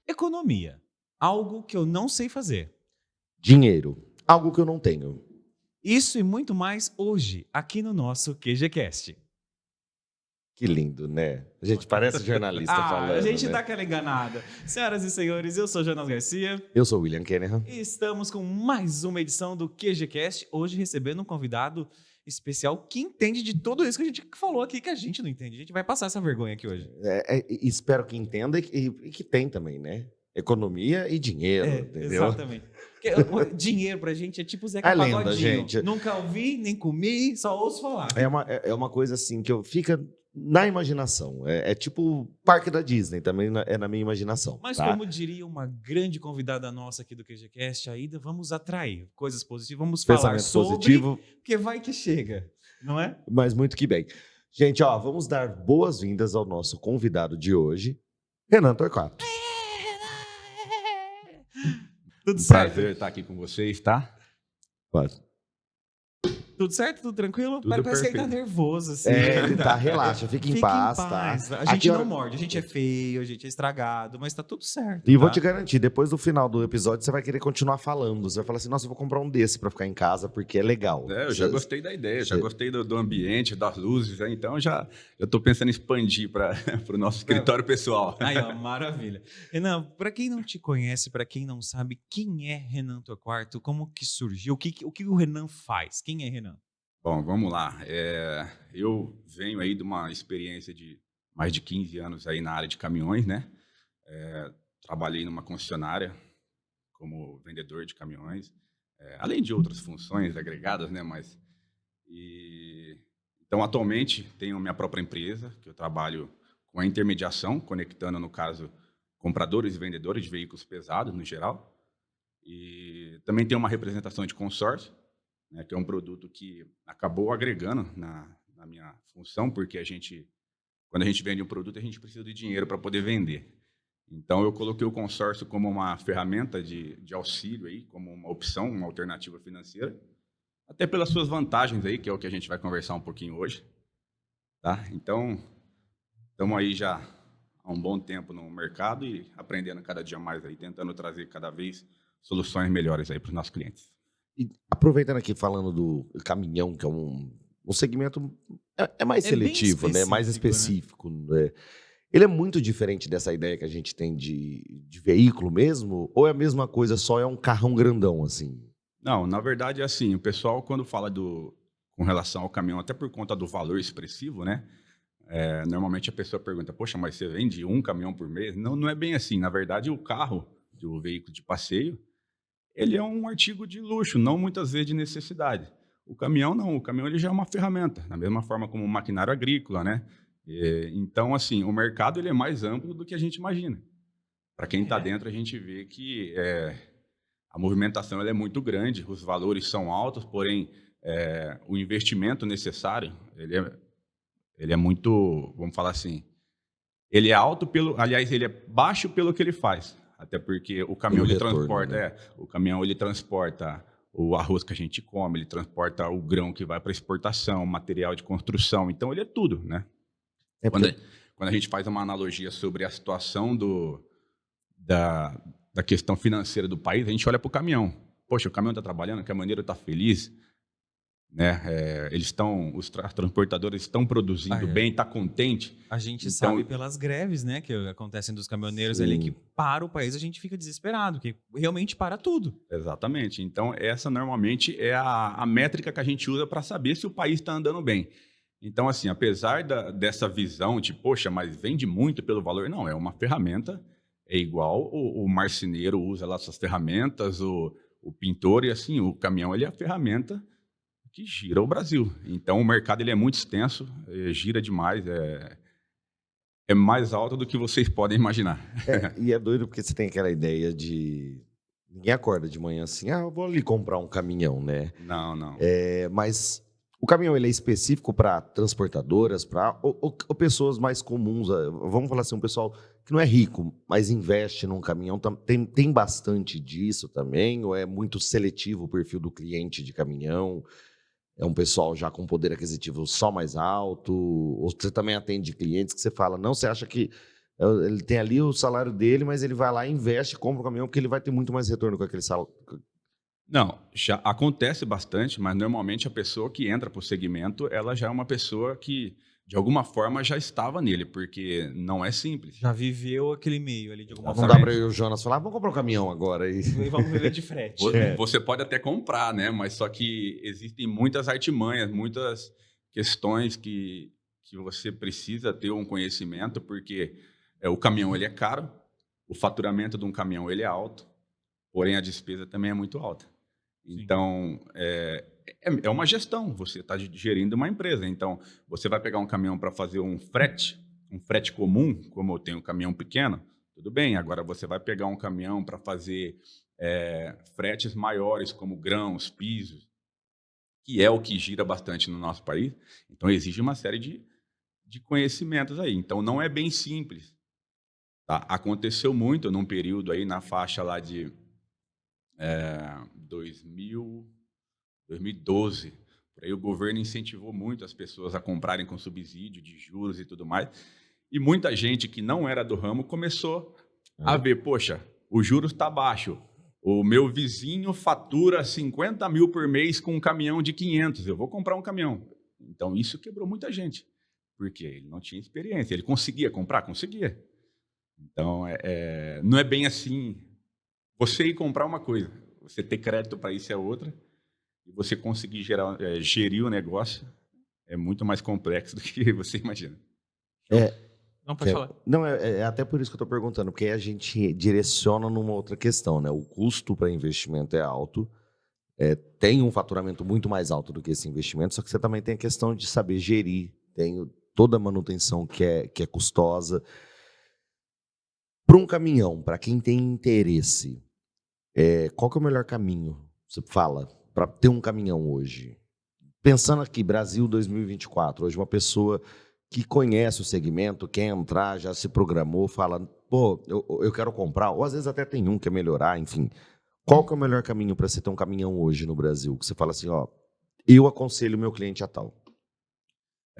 Economia, algo que eu não sei fazer. Dinheiro, algo que eu não tenho. Isso e muito mais hoje, aqui no nosso QGCast. Que lindo, né? A gente parece jornalista A falando, gente né? dá aquela enganada. Senhoras e senhores, eu sou Jonas Garcia Eu sou o William Kennerhan. e estamos com mais uma edição do QGCast, hoje recebendo um convidado especial que entende de tudo isso que a gente falou aqui, que a gente não entende. A gente vai passar essa vergonha aqui hoje. Espero que entenda e que tem também, né? Economia e dinheiro, entendeu? Exatamente. Porque o dinheiro pra gente é tipo Zeca É lenda, Pagodinho. gente. Nunca ouvi, nem comi, só ouço falar. É uma coisa assim que fica na imaginação. É tipo Parque da Disney, também é na minha imaginação. Mas tá? como diria uma grande convidada nossa aqui do QGCast, Aida, vamos atrair coisas positivas, vamos Pensamento falar sobre, positivo, porque vai que chega, não é? mas muito que bem. Gente, ó, vamos dar boas-vindas ao nosso convidado de hoje, Renan Torquato. Tudo certo? Prazer estar aqui com vocês, tá? Pode. Tudo certo? Tudo tranquilo? Tudo Parece que ele tá perfeito. nervoso, assim. Ele tá, relaxa, fica em paz, tá? A gente Aqui, não morde, a gente é feio, a gente é estragado, mas tá tudo certo. E vou tá? te garantir, depois do final do episódio, você vai querer continuar falando. Você vai falar assim, nossa, eu vou comprar um desse pra ficar em casa, porque é legal. Eu já gostei da ideia, já gostei do ambiente, das luzes, né? Então já estou pensando em expandir para o nosso escritório pessoal. Aí, ó, maravilha. Renan, para quem não te conhece, para quem não sabe, quem é Renan Torquato? Como que surgiu? O que o Renan faz? Quem é Renan? Bom, vamos lá. Eu venho aí de uma experiência de mais de 15 anos aí na área de caminhões, né? Trabalhei numa concessionária como vendedor de caminhões, além de outras funções agregadas, né? Então, atualmente, tenho minha própria empresa, que eu trabalho com a intermediação, conectando, no caso, compradores e vendedores de veículos pesados, no geral. E também tenho uma representação de consórcio, né, que é um produto que acabou agregando na minha função, porque quando a gente vende um produto, a gente precisa de dinheiro para poder vender. Então, eu coloquei o consórcio como uma ferramenta de auxílio, aí, como uma opção, uma alternativa financeira, até pelas suas vantagens, aí, que é o que a gente vai conversar um pouquinho hoje. Tá? Então, estamos aí já há um bom tempo no mercado e aprendendo cada dia mais, aí, tentando trazer cada vez soluções melhores para os nossos clientes. E aproveitando aqui, falando do caminhão, que é um segmento mais seletivo, né? Mais específico. Né? Ele é muito diferente dessa ideia que a gente tem de veículo mesmo? Ou é a mesma coisa, só é um carrão grandão, assim? Não, na verdade é assim, o pessoal quando fala com relação ao caminhão, até por conta do valor expressivo, né? Normalmente a pessoa pergunta, poxa, mas você vende um caminhão por mês? Não, não é bem assim. Na verdade, o carro, o veículo de passeio, ele é um artigo de luxo, não muitas vezes de necessidade. O caminhão não, o caminhão ele já é uma ferramenta, da mesma forma como o maquinário agrícola, né? Então, assim, o mercado ele é mais amplo do que a gente imagina. Para quem está dentro, a gente vê que a movimentação ela é muito grande, os valores são altos, porém, o investimento necessário, ele é muito, vamos falar assim, ele é alto aliás, ele é baixo pelo que ele faz. Até porque o caminhão ele transporta, né? O caminhão ele transporta o arroz que a gente come, ele transporta o grão que vai para exportação, material de construção, então ele é tudo, né? Quando a gente faz uma analogia sobre a situação da questão financeira do país, a gente olha para o caminhão. Poxa, o caminhão está trabalhando, que a maneira está feliz, né? Os transportadores estão produzindo bem, está contente. A gente sabe pelas greves, né, que acontecem dos caminhoneiros ali, que para o país a gente fica desesperado, que realmente para tudo. Exatamente. Então, essa normalmente é a métrica que a gente usa para saber se o país está andando bem. Então, assim, apesar dessa visão de, poxa, mas vende muito pelo valor, não, é uma ferramenta, é igual o marceneiro usa lá suas ferramentas, o pintor, e assim, o caminhão ele é a ferramenta que gira o Brasil. Então, o mercado ele é muito extenso, gira demais, é mais alto do que vocês podem imaginar. E é doido porque você tem aquela ideia de... Ninguém acorda de manhã assim, eu vou ali comprar um caminhão, né? Não, não. Mas o caminhão ele é específico para transportadoras, ou pessoas mais comuns, vamos falar assim, um pessoal que não é rico, mas investe num caminhão, tem bastante disso também, ou é muito seletivo o perfil do cliente de caminhão? É um pessoal já com poder aquisitivo só mais alto? Ou você também atende clientes que você fala, não, você acha que Ele tem ali o salário dele, mas ele vai lá, investe, compra o caminhão, porque ele vai ter muito mais retorno com aquele salário. Não, já acontece bastante, mas normalmente a pessoa que entra para o segmento, ela já é uma pessoa que, de alguma forma, já estava nele, porque não é simples. Já viveu aquele meio ali de alguma Não forma. dá para eu e o Jonas falar, vamos comprar um caminhão agora. E vamos viver de frete. Você pode até comprar, né? Mas só que existem muitas artimanhas, muitas questões que você precisa ter um conhecimento, porque o caminhão ele é caro, o faturamento de um caminhão ele é alto, porém a despesa também é muito alta. Então, é uma gestão, você está gerindo uma empresa. Então, você vai pegar um caminhão para fazer um frete comum, como eu tenho um caminhão pequeno, tudo bem. Agora, você vai pegar um caminhão para fazer fretes maiores, como grãos, pisos, que é o que gira bastante no nosso país. Então, exige uma série de conhecimentos aí. Então, não é bem simples. Tá? Aconteceu muito num período aí, na faixa lá de 2012, por aí o governo incentivou muito as pessoas a comprarem com subsídio de juros e tudo mais, e muita gente que não era do ramo começou a ver, poxa, o juros está baixo, o meu vizinho fatura 50 mil por mês com um caminhão de 500, eu vou comprar um caminhão. Então isso quebrou muita gente, porque ele não tinha experiência, ele conseguia comprar? Conseguia. Então não é bem assim. Você ir comprar uma coisa, você ter crédito para isso é outra, e você conseguir gerir o negócio é muito mais complexo do que você imagina. Não, pode falar. Não, é até por isso que eu estou perguntando, porque aí a gente direciona numa outra questão, né? O custo para investimento é alto, tem um faturamento muito mais alto do que esse investimento, só que você também tem a questão de saber gerir, tem toda a manutenção que é custosa. Para um caminhão, para quem tem interesse, qual que é o melhor caminho? Você fala, para ter um caminhão hoje. Pensando aqui, Brasil 2024, hoje uma pessoa que conhece o segmento, quer entrar, já se programou, fala, pô, eu quero comprar, ou às vezes até tem um que quer melhorar, enfim. Qual que é o melhor caminho para você ter um caminhão hoje no Brasil? Que você fala assim, ó, eu aconselho o meu cliente a tal.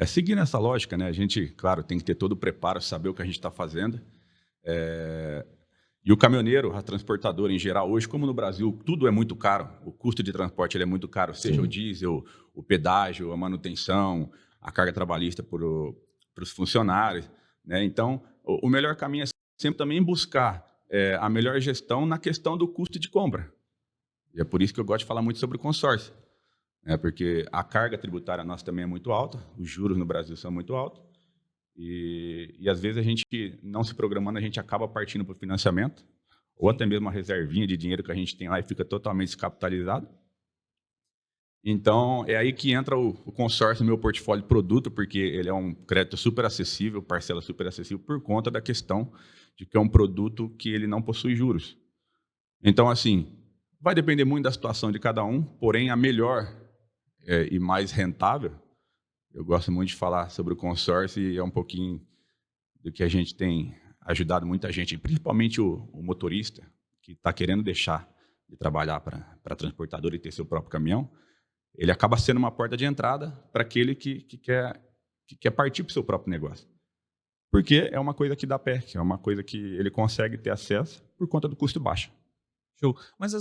Seguir nessa lógica, né? A gente, claro, tem que ter todo o preparo, saber o que a gente está fazendo. E o caminhoneiro, a transportadora em geral, hoje, como no Brasil, tudo é muito caro, o custo de transporte ele é muito caro, seja o diesel, o pedágio, a manutenção, a carga trabalhista para os funcionários, né? Então, o melhor caminho é sempre também buscar a melhor gestão na questão do custo de compra. E é por isso que eu gosto de falar muito sobre o consórcio, né? Porque a carga tributária nossa também é muito alta, os juros no Brasil são muito altos, e às vezes a gente, não se programando, a gente acaba partindo para o financiamento, ou até mesmo uma reservinha de dinheiro que a gente tem lá e fica totalmente descapitalizado. Então, é aí que entra o consórcio no meu portfólio de produto, porque ele é um crédito super acessível, parcela super acessível, por conta da questão de que é um produto que ele não possui juros. Então, assim, vai depender muito da situação de cada um, porém, a melhor e mais rentável, eu gosto muito de falar sobre o consórcio e é um pouquinho do que a gente tem ajudado muita gente, principalmente o motorista, que está querendo deixar de trabalhar para a transportadora e ter seu próprio caminhão. Ele acaba sendo uma porta de entrada para aquele que quer partir para o seu próprio negócio. Porque é uma coisa que dá pé, que é uma coisa que ele consegue ter acesso por conta do custo baixo. Show. Mas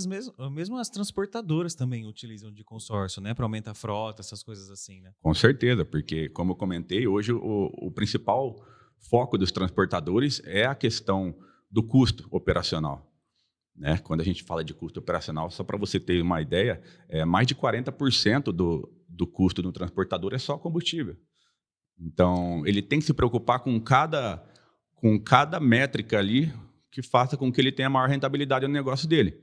mesmo as transportadoras também utilizam de consórcio, né? Para aumentar a frota, essas coisas assim, né? Com certeza, porque, como eu comentei, hoje o principal foco dos transportadores é a questão do custo operacional, né? Quando a gente fala de custo operacional, só para você ter uma ideia, mais de 40% do custo do transportador é só combustível. Então, ele tem que se preocupar com cada métrica ali que faça com que ele tenha maior rentabilidade no negócio dele.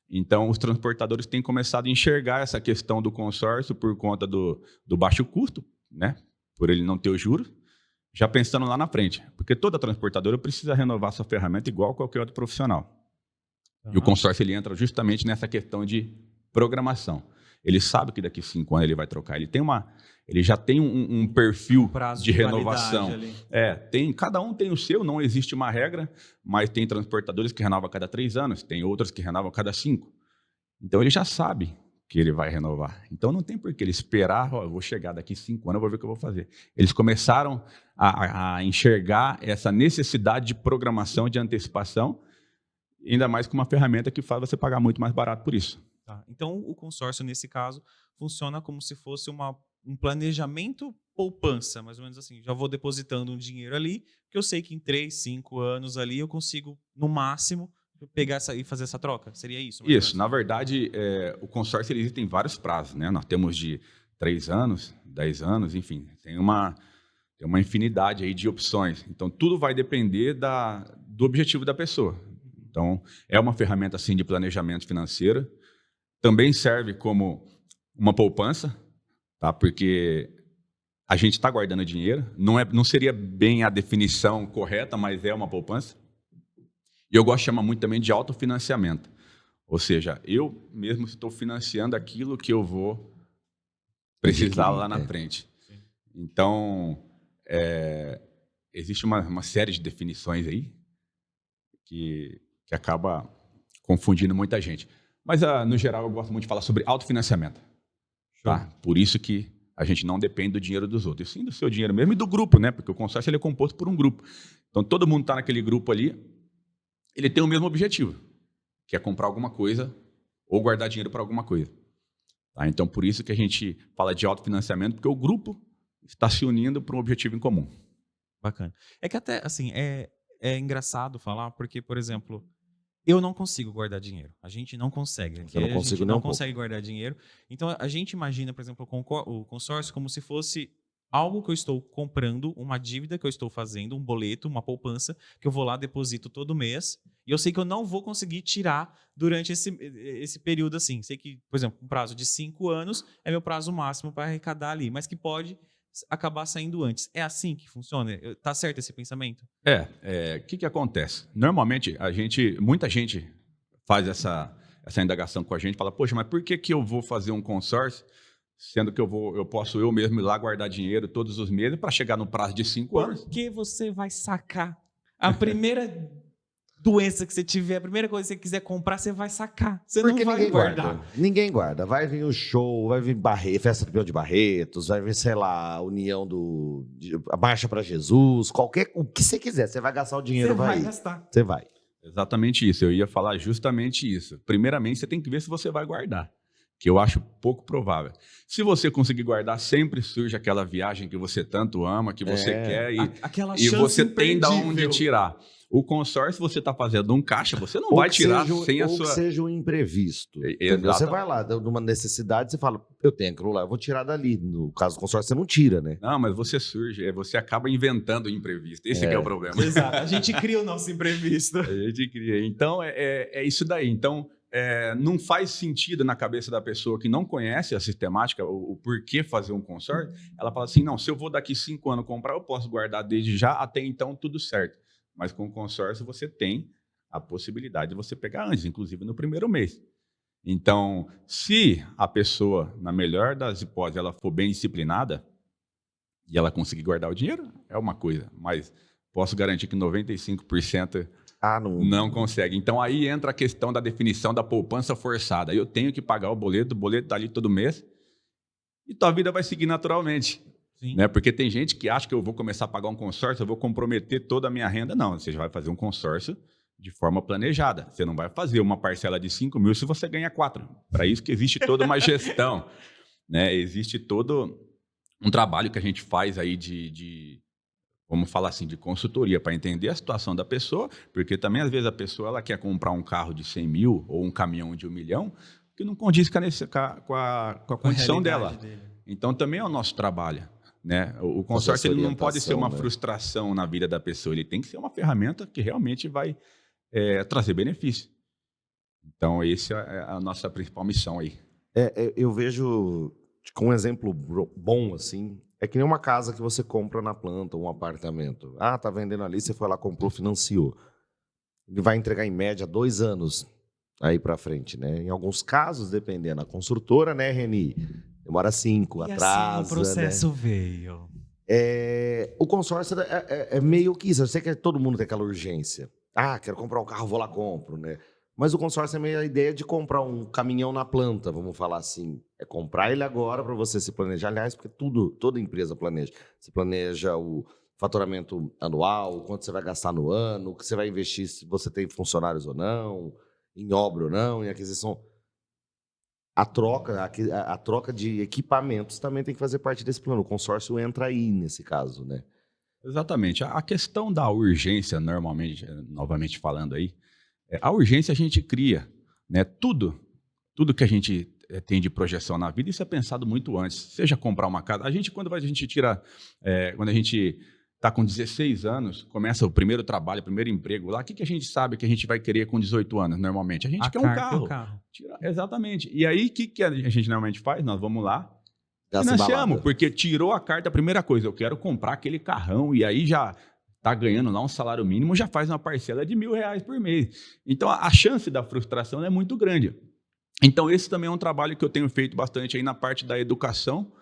Então, os transportadores têm começado a enxergar essa questão do consórcio por conta do baixo custo, né? Por ele não ter os juros, já pensando lá na frente. Porque toda transportadora precisa renovar sua ferramenta igual qualquer outro profissional. E o consórcio ele entra justamente nessa questão de programação. Ele sabe que daqui a 5 anos ele vai trocar. Ele já tem um perfil Prazo de renovação. ali. Cada um tem o seu, não existe uma regra, mas tem transportadores que renovam a cada 3 anos, tem outras que renovam a cada 5. Então ele já sabe que ele vai renovar. Então não tem por que ele esperar, eu vou chegar daqui 5 anos, eu vou ver o que eu vou fazer. Eles começaram a enxergar essa necessidade de programação, de antecipação, ainda mais com uma ferramenta que faz você pagar muito mais barato por isso. Tá. Então, o consórcio, nesse caso, funciona como se fosse um planejamento poupança, mais ou menos assim. Já vou depositando um dinheiro ali, que eu sei que em 3, 5 anos ali eu consigo, no máximo, pegar e fazer essa troca. Seria isso? Isso. Na verdade, o consórcio ele tem vários prazos, né? Nós temos de 3 anos, 10 anos, enfim, tem uma infinidade aí de opções. Então, tudo vai depender do objetivo da pessoa. Então, é uma ferramenta assim de planejamento financeiro. Também serve como uma poupança, tá? Porque a gente está guardando dinheiro. Não seria bem a definição correta, mas é uma poupança. E eu gosto de chamar muito também de autofinanciamento. Ou seja, eu mesmo estou financiando aquilo que eu vou precisar lá na frente. Sim. Então, existe uma série de definições aí que acaba confundindo muita gente. Mas, no geral, eu gosto muito de falar sobre autofinanciamento. Tá? Por isso que a gente não depende do dinheiro dos outros, e sim do seu dinheiro mesmo e do grupo, né? Porque o consórcio ele é composto por um grupo. Então, todo mundo está naquele grupo ali, ele tem o mesmo objetivo, que é comprar alguma coisa ou guardar dinheiro para alguma coisa. Tá? Então, por isso que a gente fala de autofinanciamento, porque o grupo está se unindo para um objetivo em comum. Bacana. É que até, assim, é engraçado falar, porque, por exemplo, eu não consigo guardar dinheiro. A gente não consegue. Eu não consigo a gente nem não um pouco. consegue guardar dinheiro. Então, a gente imagina, por exemplo, o consórcio como se fosse algo que eu estou comprando, uma dívida que eu estou fazendo, um boleto, uma poupança, que eu vou lá, deposito todo mês, e eu sei que eu não vou conseguir tirar durante esse período assim. Sei que, por exemplo, um prazo de 5 anos é meu prazo máximo para arrecadar ali, mas que pode acabar saindo antes. É assim que funciona? Tá certo esse pensamento? O que acontece? Normalmente, muita gente faz essa indagação com a gente, fala, poxa, mas por que eu vou fazer um consórcio, sendo que eu posso eu mesmo ir lá guardar dinheiro todos os meses para chegar no prazo de 5 anos? Porque você vai sacar a primeira doença que você tiver, a primeira coisa que você quiser comprar, você vai sacar. Você Porque não vai ninguém guardar. guarda. Ninguém guarda. Vai vir o show, vai vir festa do Peão de Barretos, vai vir, sei lá, a união a Marcha para Jesus, o que você quiser. Você vai gastar o dinheiro, Você vai ir. gastar. Você vai. Exatamente isso. Eu ia falar justamente isso. Primeiramente, você tem que ver se você vai guardar, que eu acho pouco provável. Se você conseguir guardar, sempre surge aquela viagem que você tanto ama, que você quer Aquela e chance você tem de onde imperdível. tirar. O consórcio, você está fazendo um caixa, você não vai tirar sem a sua... Ou que seja um imprevisto. Exato. Você vai lá, numa necessidade, você fala, eu tenho aquilo lá, eu vou tirar dali. No caso do consórcio, você não tira, né? Não, mas você acaba inventando o imprevisto. Esse que é o problema. Exato. A gente cria o nosso imprevisto. A gente cria. Então, é isso daí. Então, não faz sentido na cabeça da pessoa que não conhece a sistemática, o porquê fazer um consórcio. Ela fala assim, não, se eu vou daqui 5 anos comprar, eu posso guardar desde já, até então tudo certo. Mas com o consórcio você tem a possibilidade de você pegar antes, inclusive no primeiro mês. Então, se a pessoa, na melhor das hipóteses, ela for bem disciplinada e ela conseguir guardar o dinheiro, é uma coisa. Mas posso garantir que 95% não consegue. Então, aí entra a questão da definição da poupança forçada. Eu tenho que pagar o boleto está ali todo mês e tua vida vai seguir naturalmente. Né? Porque tem gente que acha que eu vou começar a pagar um consórcio, eu vou comprometer toda a minha renda. Não, você já vai fazer um consórcio de forma planejada. Você não vai fazer uma parcela de 5 mil se você ganha 4. Para isso que existe toda uma gestão. Né? Existe todo um trabalho que a gente faz aí vamos falar assim, de consultoria para entender a situação da pessoa, porque também às vezes a pessoa ela quer comprar um carro de 100 mil ou um caminhão de 1 milhão que não condiz com a condição dela. Então também é o nosso trabalho. Né? O consórcio ele não pode ser uma frustração na vida da pessoa, ele tem que ser uma ferramenta que realmente vai trazer benefício. Então, essa é a nossa principal missão aí. Eu vejo, com um exemplo bom, assim, é que nem uma casa que você compra na planta, um apartamento. Ah, tá vendendo ali, você foi lá, comprou, financiou. Ele vai entregar, em média, 2 anos aí para frente, né? Em alguns casos, dependendo da construtora, né, Reni? Demora 5, atrasa. Assim o processo né? veio. O consórcio é meio que isso. Eu sei que todo mundo tem aquela urgência. Ah, quero comprar um carro, vou lá, compro, né? Mas o consórcio é meio a ideia de comprar um caminhão na planta, vamos falar assim. É comprar ele agora para você se planejar. Aliás, porque toda empresa planeja. Você planeja o faturamento anual, quanto você vai gastar no ano, o que você vai investir, se você tem funcionários ou não, em obra ou não, em aquisição. A troca de equipamentos também tem que fazer parte desse plano. O consórcio entra aí nesse caso, né? Exatamente. A questão da urgência, normalmente, novamente falando aí, a urgência a gente cria, né? Tudo que a gente tem de projeção na vida, isso é pensado muito antes. Seja comprar uma casa. Quando a gente está com 16 anos, começa o primeiro trabalho, o primeiro emprego lá, o que a gente sabe que a gente vai querer com 18 anos, normalmente? A gente quer um carta e o carro. Exatamente. E aí, o que a gente normalmente faz? Nós vamos lá, Gasta financiamos, embalada. porque tirou a carta, a primeira coisa, eu quero comprar aquele carrão, e aí já está ganhando lá um salário mínimo, já faz uma parcela de R$1.000 por mês. Então, a chance da frustração é muito grande. Então, esse também é um trabalho que eu tenho feito bastante aí na parte da educação,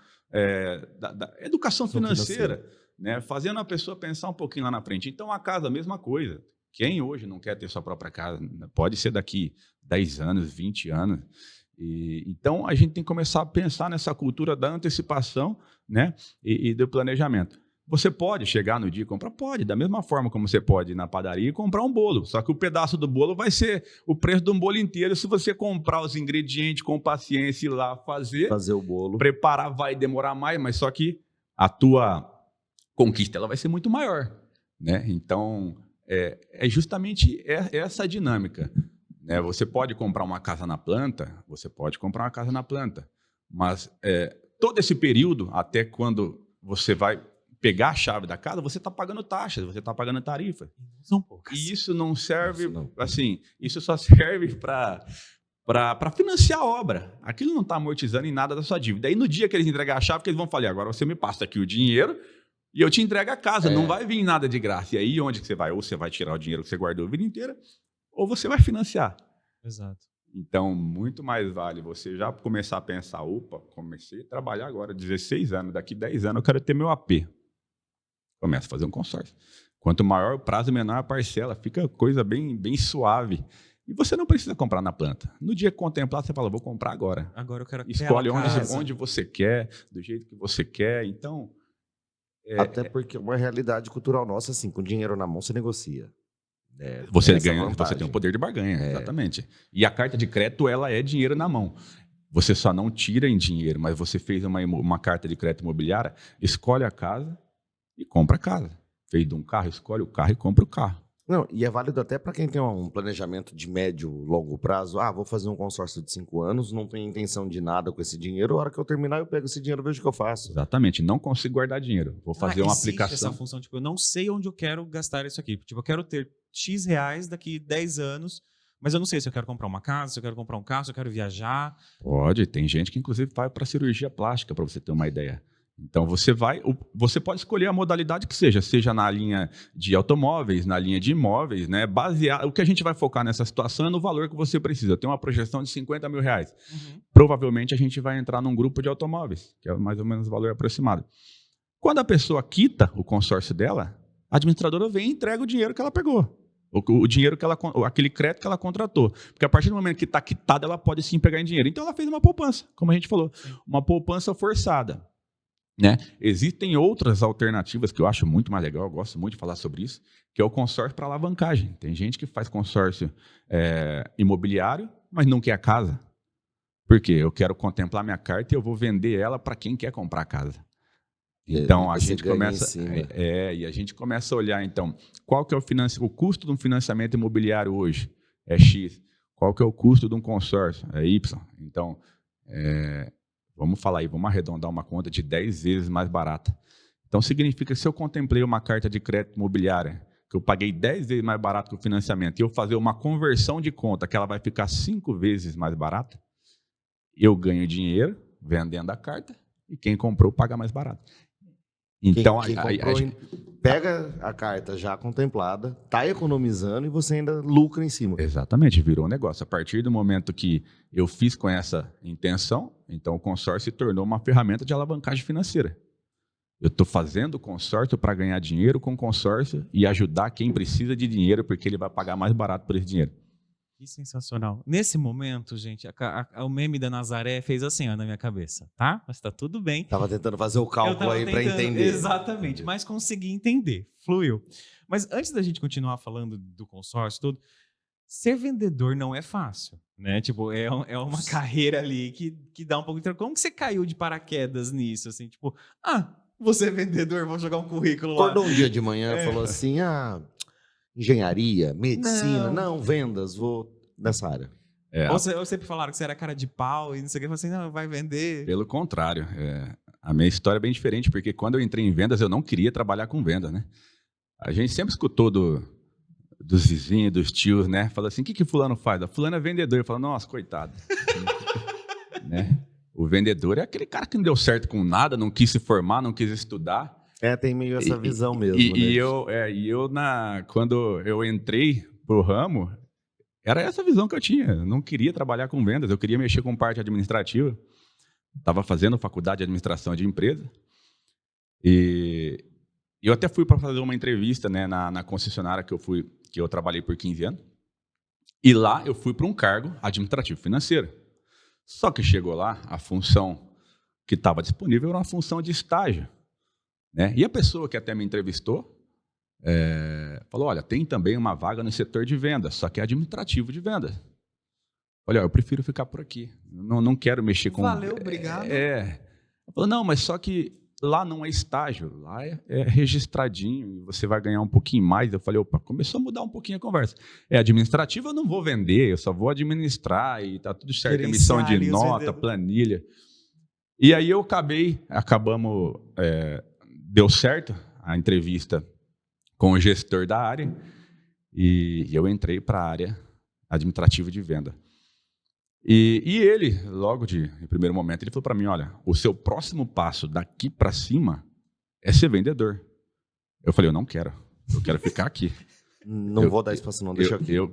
da educação financeira, né? Fazendo a pessoa pensar um pouquinho lá na frente. Então, a casa, a mesma coisa. Quem hoje não quer ter sua própria casa? Pode ser daqui 10 anos, 20 anos. Então, a gente tem que começar a pensar nessa cultura da antecipação, né? e do planejamento. Você pode chegar no dia e comprar? Pode, da mesma forma como você pode ir na padaria e comprar um bolo. Só que o pedaço do bolo vai ser o preço de um bolo inteiro. Se você comprar os ingredientes com paciência e ir lá fazer o bolo. Preparar vai demorar mais, mas só que a tua conquista ela vai ser muito maior, né? Então, é justamente essa dinâmica, né? Você pode comprar uma casa na planta, mas todo esse período, até quando você vai pegar a chave da casa, você está pagando taxas, você está pagando tarifa. São poucas. E isso não serve, Não. assim, isso só serve para financiar a obra. Aquilo não está amortizando em nada da sua dívida. Aí no dia que eles entregar a chave, que eles vão falar, agora você me passa aqui o dinheiro e eu te entrego a casa, não vai vir nada de graça. E aí onde que você vai? Ou você vai tirar o dinheiro que você guardou a vida inteira, ou você vai financiar. Exato. Então, muito mais vale você já começar a pensar, opa, comecei a trabalhar agora, 16 anos, daqui 10 anos eu quero ter meu AP. Começa a fazer um consórcio. Quanto maior o prazo, menor a parcela. Fica coisa bem, bem suave. E você não precisa comprar na planta. No dia que contemplar, você fala, vou comprar agora. Agora eu quero Escolhe aquela casa. onde você quer, do jeito que você quer. Então, Até porque uma realidade cultural nossa, assim, com dinheiro na mão, você negocia. você essa ganha, vantagem. você tem um poder de barganha, exatamente. E a carta de crédito, ela é dinheiro na mão. Você só não tira em dinheiro, mas você fez uma carta de crédito imobiliária, escolhe a casa e compra a casa. Fez de um carro, escolhe o carro e compra o carro. Não, e é válido até para quem tem um planejamento de médio, longo prazo. Vou fazer um consórcio de 5 anos, não tenho intenção de nada com esse dinheiro. A hora que eu terminar, eu pego esse dinheiro e vejo o que eu faço. Exatamente, não consigo guardar dinheiro. Vou fazer uma existe aplicação. Essa função, tipo, eu não sei onde eu quero gastar isso aqui. Tipo, eu quero ter X reais daqui 10 anos, mas eu não sei se eu quero comprar uma casa, se eu quero comprar um carro, se eu quero viajar. Pode, tem gente que inclusive vai para cirurgia plástica, para você ter uma ideia. Então você pode escolher a modalidade que seja na linha de automóveis, na linha de imóveis, né? O que a gente vai focar nessa situação é no valor que você precisa. Eu tenho uma projeção de R$50 mil. Provavelmente a gente vai entrar num grupo de automóveis, que é mais ou menos o valor aproximado. Quando a pessoa quita o consórcio dela, a administradora vem e entrega o dinheiro que ela pegou. O dinheiro aquele crédito que ela contratou. Porque a partir do momento que está quitado, ela pode sim pegar em dinheiro. Então ela fez uma poupança, como a gente falou. Uma poupança forçada. Né? Existem outras alternativas que eu acho muito mais legal, eu gosto muito de falar sobre isso, que é o consórcio para alavancagem. Tem gente que faz consórcio imobiliário, mas não quer a casa. Por quê? Eu quero contemplar minha carta e eu vou vender ela para quem quer comprar a casa. Então, a gente começa a olhar, então, qual que é o custo de um financiamento imobiliário hoje? É X. Qual que é o custo de um consórcio? É Y. Então, vamos falar aí, vamos arredondar uma conta de 10 vezes mais barata. Então, significa que se eu contemplei uma carta de crédito imobiliária, que eu paguei 10 vezes mais barato que o financiamento, e eu fazer uma conversão de conta, que ela vai ficar 5 vezes mais barata, eu ganho dinheiro vendendo a carta, e quem comprou paga mais barato. Então, quem comprou, pega a carta já contemplada, está economizando e você ainda lucra em cima. Exatamente, virou um negócio. A partir do momento que eu fiz com essa intenção, então o consórcio se tornou uma ferramenta de alavancagem financeira. Eu estou fazendo consórcio para ganhar dinheiro com consórcio e ajudar quem precisa de dinheiro, porque ele vai pagar mais barato por esse dinheiro. Que sensacional. Nesse momento, gente, o meme da Nazaré fez assim, ó, na minha cabeça, tá? Mas tá tudo bem. Tava tentando fazer o cálculo aí para entender. Exatamente, mas consegui entender. Fluiu. Mas antes da gente continuar falando do consórcio e tudo, ser vendedor não é fácil, né? Tipo, é uma carreira ali que dá um pouco de... Como que você caiu de paraquedas nisso? Assim, tipo, você é vendedor, vou jogar um currículo lá. Acordou um dia de manhã e falou assim, engenharia, medicina, não, vendas, vou nessa área. Ou sempre falaram que você era cara de pau e não sei o que, assim, não, vai vender. Pelo contrário, a minha história é bem diferente, porque quando eu entrei em vendas, eu não queria trabalhar com venda, né? A gente sempre escutou dos vizinhos, dos tios, né? Fala assim, o que fulano faz? Fulano é vendedor. Eu falo, nossa, coitado. Né? O vendedor é aquele cara que não deu certo com nada, não quis se formar, não quis estudar. Tem meio essa visão mesmo, né? Quando eu entrei pro ramo, era essa visão que eu tinha. Eu não queria trabalhar com vendas, eu queria mexer com parte administrativa. Estava fazendo faculdade de administração de empresa. E eu até fui para fazer uma entrevista, né, na concessionária que eu trabalhei por 15 anos. E lá eu fui para um cargo administrativo financeiro. Só que chegou lá, a função que estava disponível era uma função de estágio. Né? E a pessoa que até me entrevistou falou, olha, tem também uma vaga no setor de vendas, só que é administrativo de vendas. Olha, eu prefiro ficar por aqui. Não quero mexer com... Valeu, obrigado. Falou, não, mas só que lá não é estágio, lá é registradinho, e você vai ganhar um pouquinho mais. Eu falei, opa, começou a mudar um pouquinho a conversa. Administrativo eu não vou vender, eu só vou administrar e tá tudo certo, emissão de nota, planilha. E aí deu certo a entrevista com o gestor da área e eu entrei para a área administrativa de venda. E ele, logo em primeiro momento, ele falou para mim, olha, o seu próximo passo daqui para cima é ser vendedor. Eu falei, eu quero ficar aqui. Vou dar espaço não, deixa aqui. Eu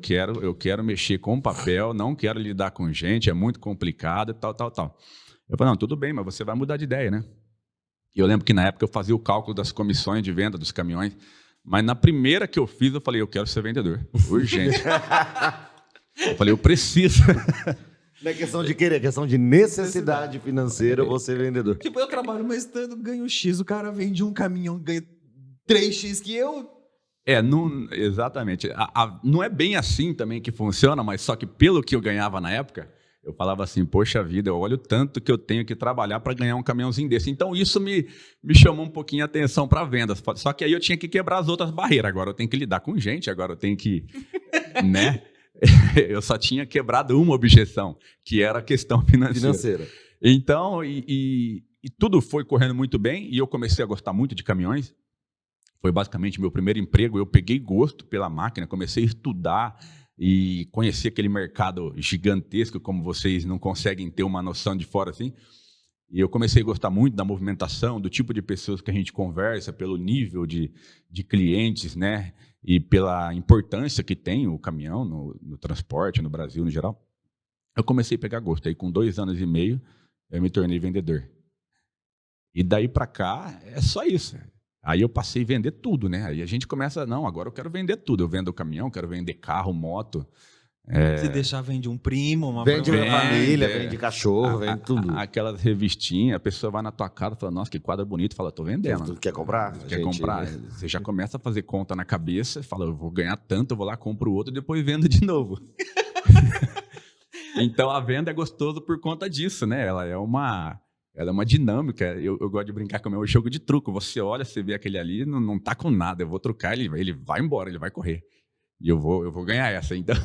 quero mexer com papel, não quero lidar com gente, é muito complicado e tal. Eu falei, não, tudo bem, mas você vai mudar de ideia, né? E eu lembro que na época eu fazia o cálculo das comissões de venda dos caminhões, mas na primeira que eu fiz, eu falei, eu quero ser vendedor, urgente. Eu falei, eu preciso. Não é questão de querer, é questão de necessidade financeira, eu vou ser vendedor. Tipo, eu trabalho mais tanto, ganho X, o cara vende um caminhão, ganha 3X que eu... Exatamente. Não é bem assim também que funciona, mas só que pelo que eu ganhava na época, eu falava assim, poxa vida, eu olho o tanto que eu tenho que trabalhar para ganhar um caminhãozinho desse. Então isso me chamou um pouquinho a atenção para vendas. Só que aí eu tinha que quebrar as outras barreiras. Agora eu tenho que lidar com gente, agora eu tenho que... né? Eu só tinha quebrado uma objeção, que era a questão financeira. Então, e tudo foi correndo muito bem, e eu comecei a gostar muito de caminhões. Foi basicamente meu primeiro emprego. Eu peguei gosto pela máquina, comecei a estudar e conhecer aquele mercado gigantesco, como vocês não conseguem ter uma noção de fora assim. E eu comecei a gostar muito da movimentação, do tipo de pessoas que a gente conversa, pelo nível de clientes, né? E pela importância que tem o caminhão no transporte, no Brasil, no geral. Eu comecei a pegar gosto. Aí, com 2 anos e meio, eu me tornei vendedor. E daí para cá, é só isso. Aí eu passei a vender tudo, né? Aí a gente começa, não, agora eu quero vender tudo. Eu vendo caminhão, quero vender carro, moto. Se deixar, vende um primo, vende família, vende cachorro, vende tudo. Aquelas revistinhas, a pessoa vai na tua casa e fala, nossa, que quadro bonito. Fala, tô vendendo. Tu quer comprar? Quer comprar? Você já começa a fazer conta na cabeça, fala, eu vou ganhar tanto, eu vou lá, compro outro e depois vendo de novo. Então a venda é gostoso por conta disso, né? Ela é uma dinâmica. Eu gosto de brincar com o meu jogo de truco. Você olha, você vê aquele ali, não tá com nada. Eu vou trucar, ele vai embora, ele vai correr. E eu vou ganhar essa. Então,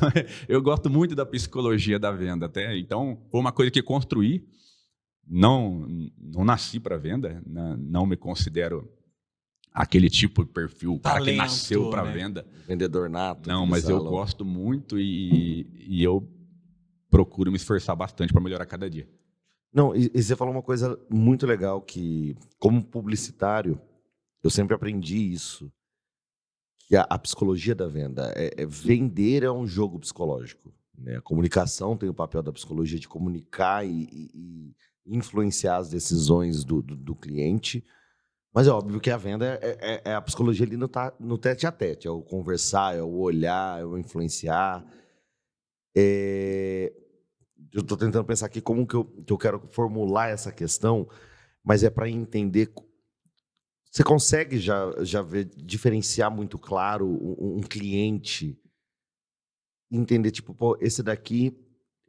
eu gosto muito da psicologia da venda. Então, foi uma coisa que construí. Não nasci para venda. Não me considero aquele tipo de perfil, o cara que nasceu para venda. Vendedor nato. Não, mas eu gosto muito e eu procuro me esforçar bastante para melhorar cada dia. Não, e você falou uma coisa muito legal que, como publicitário, eu sempre aprendi isso, que a psicologia da venda, vender é um jogo psicológico, né? A comunicação tem o papel da psicologia de comunicar e influenciar as decisões do cliente, mas é óbvio que a venda é a psicologia ali no tete a tete, é o conversar, é o olhar, é o influenciar. Eu estou tentando pensar aqui como que eu quero formular essa questão, mas é para entender. Você consegue já ver, diferenciar muito claro um cliente, entender, tipo, pô, esse daqui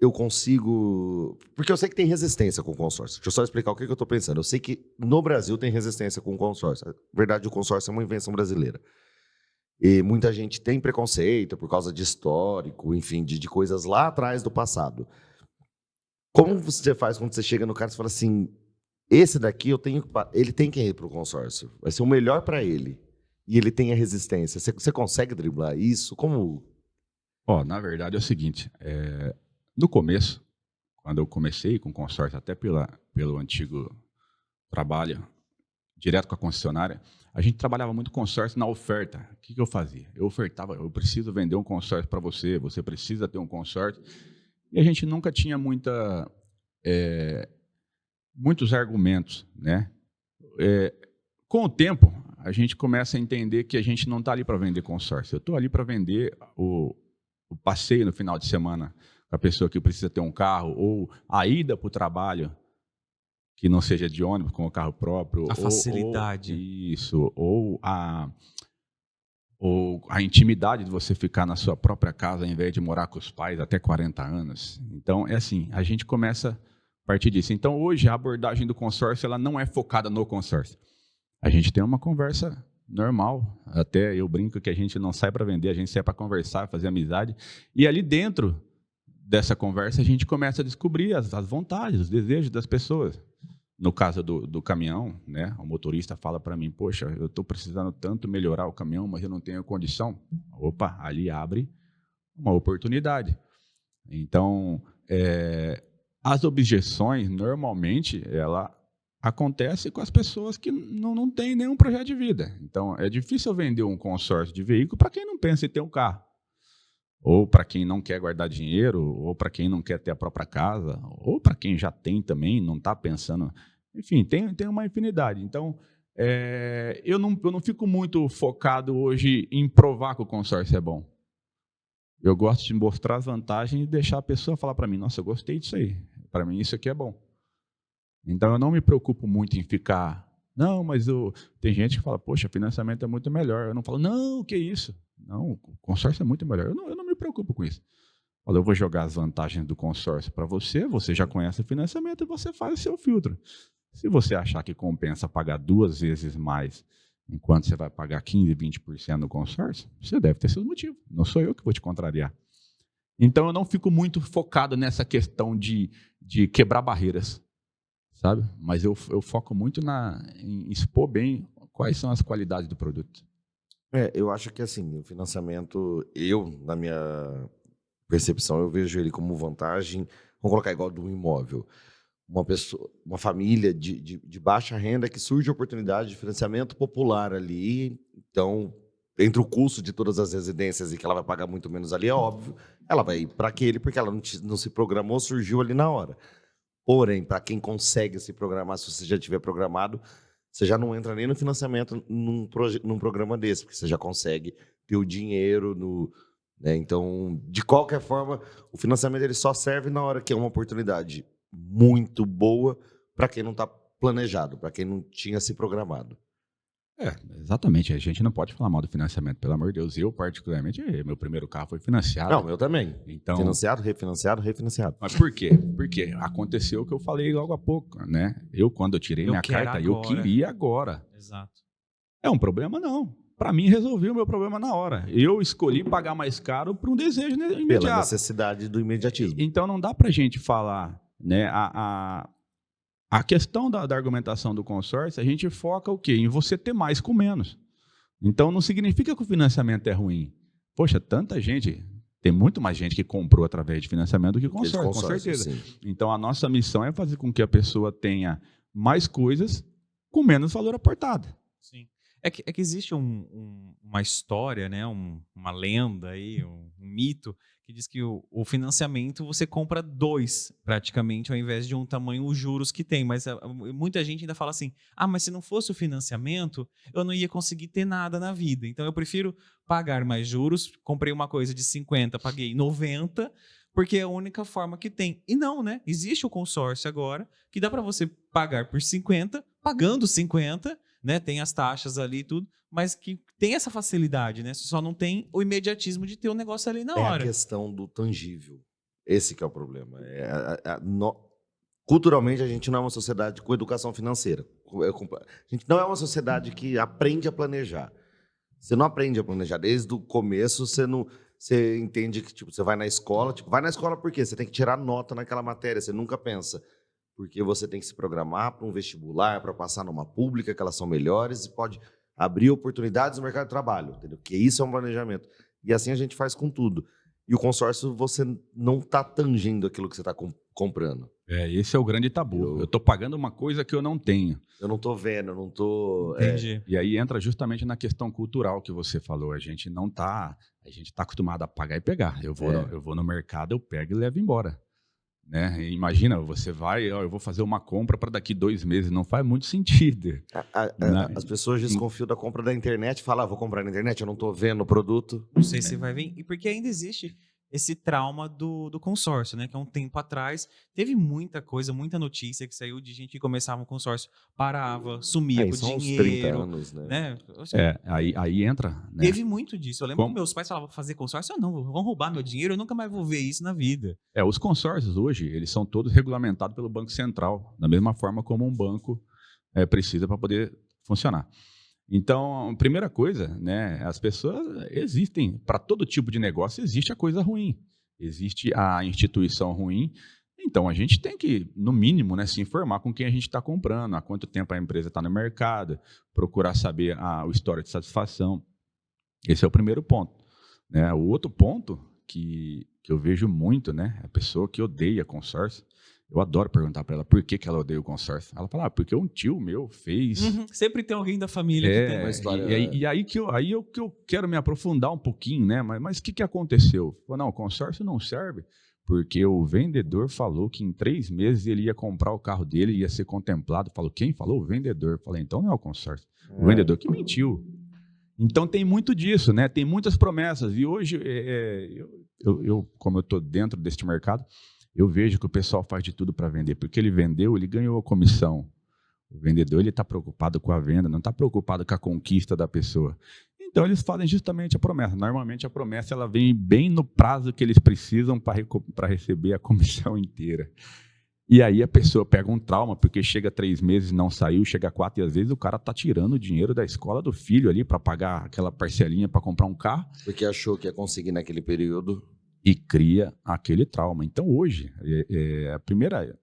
eu consigo. Porque eu sei que tem resistência com o consórcio. Deixa eu só explicar o que eu estou pensando. Eu sei que no Brasil tem resistência com o consórcio. Na verdade, o consórcio é uma invenção brasileira. E muita gente tem preconceito por causa de histórico, enfim, de coisas lá atrás do passado. Como você faz quando você chega no cara e fala assim, esse daqui ele tem que ir para o consórcio, vai ser o melhor para ele, e ele tem a resistência. Você consegue driblar isso? Como? Na verdade é o seguinte, no começo, quando eu comecei com o consórcio, até pelo antigo trabalho, direto com a concessionária, a gente trabalhava muito consórcio na oferta. O que eu fazia? Eu ofertava, eu preciso vender um consórcio para você, você precisa ter um consórcio. E a gente nunca tinha muitos argumentos, né? Com o tempo, a gente começa a entender que a gente não está ali para vender consórcio. Eu estou ali para vender o passeio no final de semana para a pessoa que precisa ter um carro, ou a ida para o trabalho, que não seja de ônibus, com o carro próprio. A facilidade. Ou a intimidade de você ficar na sua própria casa, ao invés de morar com os pais até 40 anos. Então, é assim, a gente começa a partir disso. Então, hoje, a abordagem do consórcio ela não é focada no consórcio. A gente tem uma conversa normal, até eu brinco que a gente não sai para vender, a gente sai para conversar, fazer amizade, e ali dentro dessa conversa a gente começa a descobrir as vontades, os desejos das pessoas. No caso do caminhão, né, o motorista fala para mim, poxa, eu estou precisando tanto melhorar o caminhão, mas eu não tenho condição. Opa, ali abre uma oportunidade. Então, as objeções, normalmente, ela acontece com as pessoas que não têm nenhum projeto de vida. Então, é difícil vender um consórcio de veículo para quem não pensa em ter um carro. Ou para quem não quer guardar dinheiro, ou para quem não quer ter a própria casa, ou para quem já tem também, não está pensando... Enfim, tem uma infinidade. Então, eu não fico muito focado hoje em provar que o consórcio é bom. Eu gosto de mostrar as vantagens e deixar a pessoa falar para mim, nossa, eu gostei disso aí, para mim isso aqui é bom. Então, eu não me preocupo muito em ficar... Não, mas tem gente que fala, poxa, financiamento é muito melhor. Eu não falo, não, que isso? Não, o consórcio é muito melhor. Eu não me preocupo com isso. Eu vou jogar as vantagens do consórcio para você, você já conhece o financiamento e você faz o seu filtro. Se você achar que compensa pagar 2 vezes mais, enquanto você vai pagar 15%, 20% no consórcio, você deve ter seus motivos. Não sou eu que vou te contrariar. Então, eu não fico muito focado nessa questão de quebrar barreiras, sabe? Mas eu foco muito em expor bem quais são as qualidades do produto. Eu acho que assim, o financiamento, na minha percepção, eu vejo ele como vantagem. Vamos colocar igual do imóvel. Uma família de baixa renda que surge a oportunidade de financiamento popular ali. Então, entre o custo de todas as residências e que ela vai pagar muito menos ali, é óbvio, ela vai ir para aquele porque ela não se programou, surgiu ali na hora. Porém, para quem consegue se programar, se você já tiver programado, você já não entra nem no financiamento num programa desse, porque você já consegue ter o dinheiro né? Então, de qualquer forma, o financiamento ele só serve na hora que é uma oportunidade muito boa para quem não está planejado, para quem não tinha se programado. Exatamente. A gente não pode falar mal do financiamento, pelo amor de Deus. Eu, particularmente, meu primeiro carro foi financiado. Não, eu também. Então, financiado, refinanciado. Mas por quê? Porque aconteceu o que eu falei logo há pouco, né? Quando eu tirei minha carta, eu queria agora. Exato. É um problema? Não. Para mim, resolvi o meu problema na hora. Eu escolhi pagar mais caro por um desejo imediato. Pela necessidade do imediatismo. Então, não dá para a gente falar, né? A questão da argumentação do consórcio, a gente foca o quê? Em você ter mais com menos. Então, não significa que o financiamento é ruim. Poxa, tanta gente... Tem muito mais gente que comprou através de financiamento do que consórcio, com certeza. Sim. Então, a nossa missão é fazer com que a pessoa tenha mais coisas com menos valor aportado. Sim. É que existe uma história, né, uma lenda aí, um mito, que diz que o financiamento você compra 2, praticamente, ao invés de um tamanho, os juros que tem. Mas muita gente ainda fala assim, mas se não fosse o financiamento, eu não ia conseguir ter nada na vida. Então eu prefiro pagar mais juros, comprei uma coisa de 50, paguei 90, porque é a única forma que tem. E não, né? Existe o consórcio agora, que dá para você pagar por 50, pagando 50, né? Tem as taxas ali e tudo, mas que tem essa facilidade, né? Você só não tem o imediatismo de ter o negócio ali na É a hora. questão do tangível. Esse que é o problema. Culturalmente, a gente não é uma sociedade com educação financeira. A gente não é uma sociedade que aprende a planejar. Você não aprende a planejar. Desde o começo, você entende que tipo, você vai na escola. Tipo, vai na escola por quê? Você tem que tirar nota naquela matéria. Você nunca pensa. Porque você tem que se programar para um vestibular, para passar numa pública, que elas são melhores, e pode abrir oportunidades no mercado de trabalho. Entendeu? Porque isso é um planejamento. E assim a gente faz com tudo. E o consórcio, você não está tangindo aquilo que você está comprando. Esse é o grande tabu. Eu estou pagando uma coisa que eu não tenho. Eu não estou vendo, eu não estou... Entendi. E aí entra justamente na questão cultural que você falou. A gente está acostumado a pagar e pegar. Eu vou no mercado, eu pego e levo embora. Né? E imagina, você vai, eu vou fazer uma compra para daqui 2 meses. Não faz muito sentido. As pessoas desconfiam da compra da internet, falam, vou comprar na internet, eu não estou vendo o produto. Não sei se vai vir. E porque ainda existe esse trauma do consórcio, né? Que há um tempo atrás teve muita coisa, muita notícia que saiu de gente que começava um consórcio, parava, sumia com o são dinheiro. Uns 30 anos, né? Aí entra. Né? Teve muito disso. Eu lembro que meus pais falavam, fazer consórcio, não, vão roubar meu dinheiro, eu nunca mais vou ver isso na vida. Os consórcios hoje, eles são todos regulamentados pelo Banco Central, da mesma forma como um banco precisa para poder funcionar. Então, a primeira coisa, né, as pessoas existem, para todo tipo de negócio existe a coisa ruim, existe a instituição ruim, então a gente tem que, no mínimo, né, se informar com quem a gente está comprando, há quanto tempo a empresa está no mercado, procurar saber o histórico de satisfação. Esse é o primeiro ponto. Né? O outro ponto que eu vejo muito, né, é a pessoa que odeia consórcio. Eu adoro perguntar para ela por que ela odeia o consórcio. Ela fala, porque um tio meu fez. Sempre tem alguém da família que tem uma história. E aí que eu quero me aprofundar um pouquinho, né? Mas o que aconteceu? Não, o consórcio não serve porque o vendedor falou que em 3 meses ele ia comprar o carro dele e ia ser contemplado. Falou, quem falou? O vendedor. Eu falei, então não é o consórcio. O vendedor que mentiu. Então tem muito disso, né? Tem muitas promessas. E hoje, como eu estou dentro deste mercado, eu vejo que o pessoal faz de tudo para vender, porque ele vendeu, ele ganhou a comissão. O vendedor ele está preocupado com a venda, não está preocupado com a conquista da pessoa. Então eles fazem justamente a promessa. Normalmente a promessa ela vem bem no prazo que eles precisam para receber a comissão inteira. E aí a pessoa pega um trauma, porque chega 3 meses e não saiu, chega 4 e às vezes o cara está tirando o dinheiro da escola do filho ali para pagar aquela parcelinha para comprar um carro. Porque achou que ia conseguir naquele período. E cria aquele trauma. Então, hoje, a primeira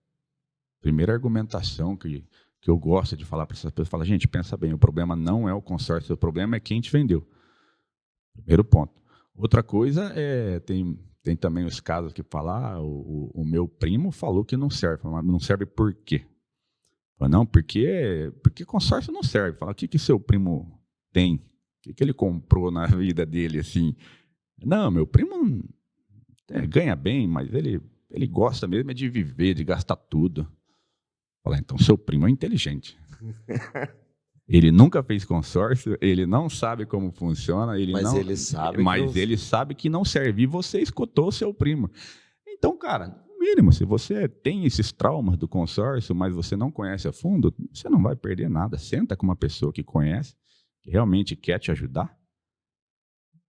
argumentação que eu gosto de falar para essas pessoas, fala, gente, pensa bem, o problema não é o consórcio, o problema é quem te vendeu. Primeiro ponto. Outra coisa tem também os casos que falam, o meu primo falou que não serve. Mas não serve por quê? Fala, não, porque consórcio não serve. Fala, o que seu primo tem? O que ele comprou na vida dele, assim? Não, meu primo ganha bem, mas ele gosta mesmo de viver, de gastar tudo. Fala, então seu primo é inteligente. Ele nunca fez consórcio, ele não sabe como funciona, ele sabe que não serve. E você escutou o seu primo. Então, cara, no mínimo, se você tem esses traumas do consórcio, mas você não conhece a fundo, você não vai perder nada. Senta com uma pessoa que conhece, que realmente quer te ajudar.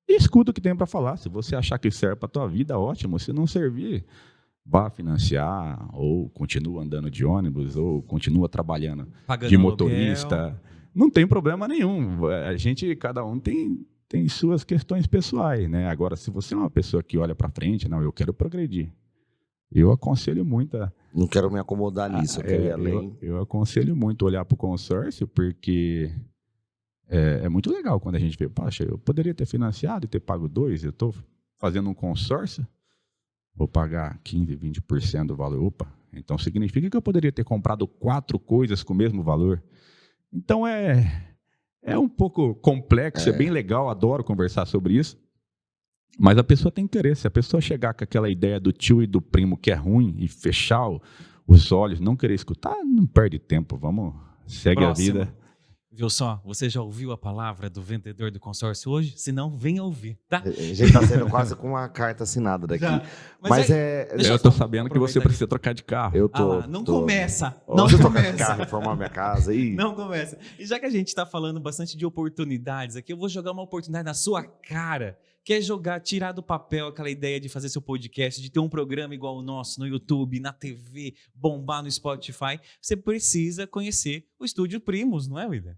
E escuta o que tem para falar. Se você achar que serve para a tua vida, ótimo. Se não servir, vá financiar, ou continua andando de ônibus, ou continua trabalhando pagando de motorista. Aluguel. Não tem problema nenhum. Cada um tem suas questões pessoais, né? Agora, se você é uma pessoa que olha para frente, não, eu quero progredir. Eu aconselho muito não quero me acomodar nisso, eu quero ir além. Eu aconselho muito olhar para o consórcio, porque é muito legal quando a gente vê, poxa, eu poderia ter financiado e ter pago 2, eu estou fazendo um consórcio, vou pagar 15%, 20% do valor. Opa, então significa que eu poderia ter comprado 4 coisas com o mesmo valor. Então é um pouco complexo, é bem legal, adoro conversar sobre isso, mas a pessoa tem interesse. Se a pessoa chegar com aquela ideia do tio e do primo que é ruim e fechar os olhos, não querer escutar, não perde tempo, segue Próximo. A vida. Viu só? Você já ouviu a palavra do vendedor do consórcio hoje? Se não, venha ouvir, tá? A gente tá saindo quase com uma carta assinada daqui. Já. Mas Deixa Eu eu tô só sabendo que você aproveitar precisa trocar de carro. eu Ah tô. lá, não começa, Ó, não deixa eu trocar de começa. carro, reformar minha casa aí. Não começa. E já que a gente está falando bastante de oportunidades aqui, eu vou jogar uma oportunidade na sua cara. Quer jogar, tirar do papel aquela ideia de fazer seu podcast, de ter um programa igual o nosso no YouTube, na TV, bombar no Spotify? Você precisa conhecer o Estúdio Primos, não é, William?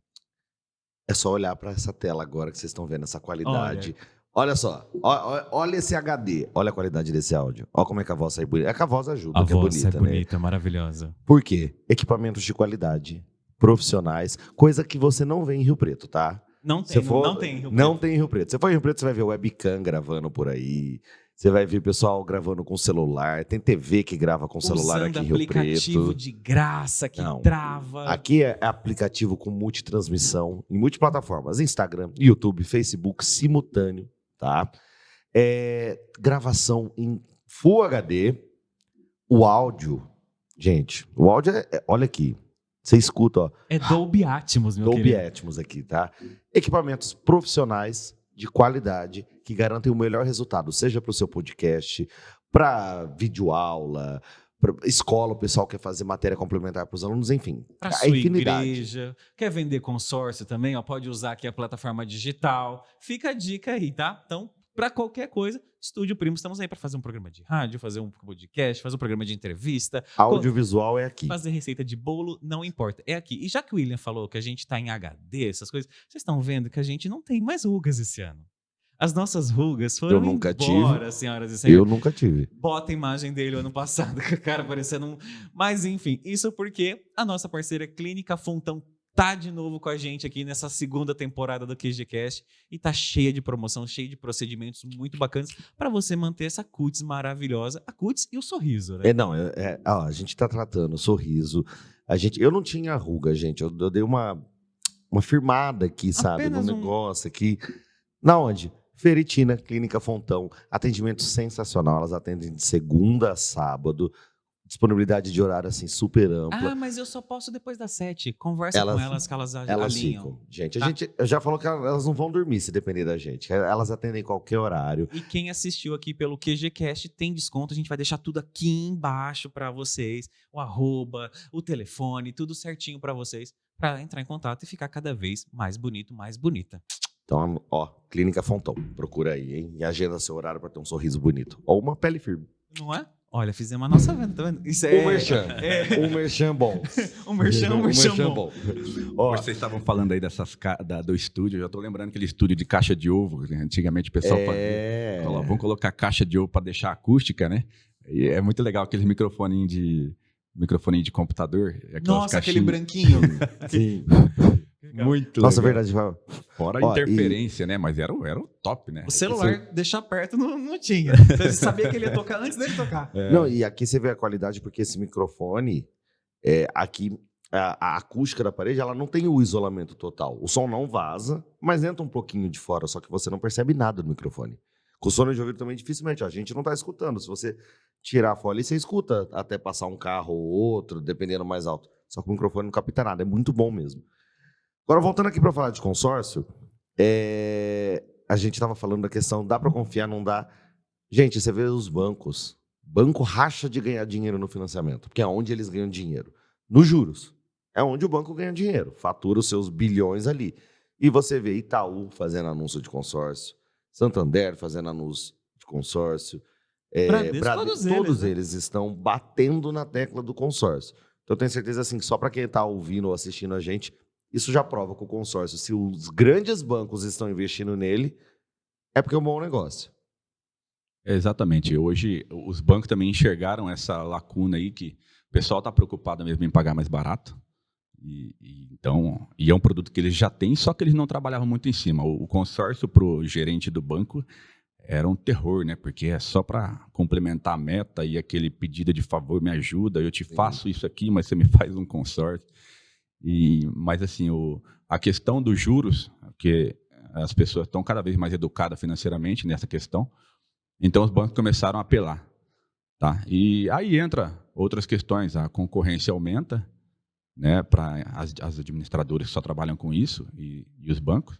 É só olhar para essa tela agora que vocês estão vendo essa qualidade. Olha só, olha esse HD, olha a qualidade desse áudio. Olha como é que a voz sai bonita. É que a voz ajuda, que é bonita, né? maravilhosa. Por quê? Equipamentos de qualidade, profissionais, coisa que você não vê em Rio Preto, tá? Não tem, Se for- não tem. Rio Preto. Não tem em Rio Preto. Você for em Rio Preto, você vai ver webcam gravando por aí. Você vai ver pessoal gravando com celular. Tem TV que grava com celular Usando aqui em Rio aplicativo Preto. de graça que Não. trava. Aqui é aplicativo com multitransmissão em multiplataformas. Instagram, YouTube, Facebook, simultâneo, tá? Gravação em Full HD. O áudio, gente, o áudio olha aqui. Você escuta, ó. É Dolby Atmos, meu Dolby querido. Atmos aqui, tá? Equipamentos profissionais de qualidade que garantem o melhor resultado, seja para o seu podcast, para videoaula, para escola, o pessoal quer fazer matéria complementar para os alunos, enfim. Para a sua infinidade. igreja, quer vender consórcio também, ó, pode usar aqui a plataforma digital. Fica a dica aí, tá? Então, para qualquer coisa, Estúdio Primo, estamos aí para fazer um programa de rádio, fazer um podcast, fazer um programa de entrevista, Audiovisual é aqui. fazer receita de bolo, não importa, é aqui. E já que o William falou que a gente está em HD, essas coisas, vocês estão vendo que a gente não tem mais rugas esse ano. As nossas rugas foram Eu nunca embora, senhoras e senhores. Eu nunca tive. Bota a imagem dele ano passado, com a cara parecendo um... Mas, enfim, isso porque a nossa parceira Clínica Fontão tá de novo com a gente aqui nessa segunda temporada do QGCast e tá cheia de promoção, cheia de procedimentos muito bacanas para você manter essa cutis maravilhosa, a cutis e o sorriso, né? A gente tá tratando sorriso. Eu não tinha ruga, gente. Eu dei uma firmada aqui, sabe? Apenas Num negócio aqui. Na onde? Feritina, Clínica Fontão. Atendimento sensacional. Elas atendem de segunda a sábado. Disponibilidade de horário, assim, super ampla. Ah, mas eu só posso depois das 7. Conversa Elas- com elas que elas Elas alinham. ficam. Gente, Tá. eu já falou que elas não vão dormir se depender da gente. Elas atendem em qualquer horário. E quem assistiu aqui pelo QGCast tem desconto. A gente vai deixar tudo aqui embaixo para vocês. O arroba, o telefone, tudo certinho para vocês. Para entrar em contato e ficar cada vez mais bonito, mais bonita. Então, ó, Clínica Fontão. Procura aí, hein? E agenda seu horário para ter um sorriso bonito. Ou uma pele firme. Não é? Olha, fizemos a nossa venda, tá vendo? Isso Um merchan. Um merchan bom. Um merchan bom. Ó, Vocês estavam falando aí do estúdio, eu já tô lembrando aquele estúdio de caixa de ovo, né? Antigamente o pessoal fazia. Vamos colocar caixa de ovo para deixar acústica, né? E é muito legal aquele microfoninho de computador. aquelas Nossa, aquele caixinhas. branquinho. Sim. Muito Nossa, legal. verdade. Fora Ó, a interferência, né? Mas era o top, né? O celular, deixar perto, não tinha. Você sabia que ele ia tocar antes dele tocar. Não, e aqui você vê a qualidade, porque esse microfone, aqui, a acústica da parede, ela não tem o isolamento total. O som não vaza, mas entra um pouquinho de fora, só que você não percebe nada do microfone. Com o sono de ouvido também, dificilmente. A gente não tá escutando. Se você tirar a folha, você escuta até passar um carro ou outro, dependendo mais alto. Só que o microfone não capta nada. É muito bom mesmo. Agora, voltando aqui para falar de consórcio, a gente estava falando da questão, dá para confiar, não dá? Gente, você vê os bancos. Banco racha de ganhar dinheiro no financiamento, porque é onde eles ganham dinheiro. Nos juros. É onde o banco ganha dinheiro. Fatura os seus bilhões ali. E você vê Itaú fazendo anúncio de consórcio, Santander fazendo anúncio de consórcio. Bradesco, todos né? eles estão batendo na tecla do consórcio. Então, eu tenho certeza assim, que só para quem está ouvindo ou assistindo a gente, isso já prova que o consórcio, se os grandes bancos estão investindo nele, é porque é um bom negócio. Exatamente. Hoje, os bancos também enxergaram essa lacuna aí, que o pessoal está preocupado mesmo em pagar mais barato. Então, é um produto que eles já têm, só que eles não trabalhavam muito em cima. O consórcio para o gerente do banco era um terror, né? Porque é só para complementar a meta e aquele pedido de favor, me ajuda, eu te faço isso aqui, mas você me faz um consórcio. Mas assim, a questão dos juros, porque as pessoas estão cada vez mais educadas financeiramente nessa questão, então os bancos começaram a apelar. Tá? E aí entra outras questões, a concorrência aumenta, né, para as administradoras que só trabalham com isso e os bancos.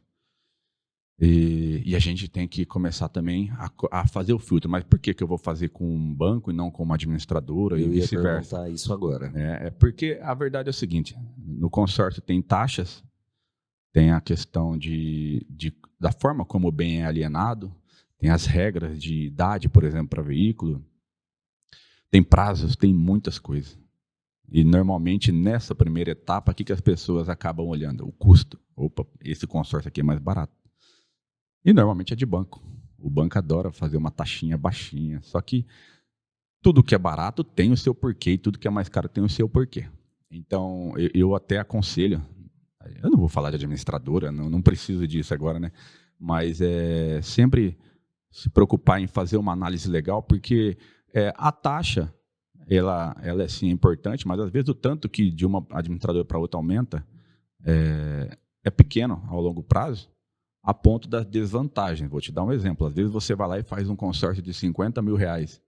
E a gente tem que começar também a fazer o filtro. Mas por que eu vou fazer com um banco e não com uma administradora e Eu ia vice-versa? perguntar isso agora. É porque a verdade é o seguinte, no consórcio tem taxas, tem a questão da forma como o bem é alienado, tem as regras de idade, por exemplo, para veículo, tem prazos, tem muitas coisas. E normalmente nessa primeira etapa, o que as pessoas acabam olhando? O custo. Opa, esse consórcio aqui é mais barato. E normalmente é de banco. O banco adora fazer uma taxinha baixinha. Só que tudo que é barato tem o seu porquê e tudo que é mais caro tem o seu porquê. Então, eu até aconselho, eu não vou falar de administradora, não preciso disso agora, né? Mas sempre se preocupar em fazer uma análise legal, porque a taxa, ela é sim importante, mas às vezes o tanto que de uma administradora para outra aumenta é pequeno ao longo prazo, a ponto das desvantagens. Vou te dar um exemplo. Às vezes você vai lá e faz um consórcio de 50 mil reais.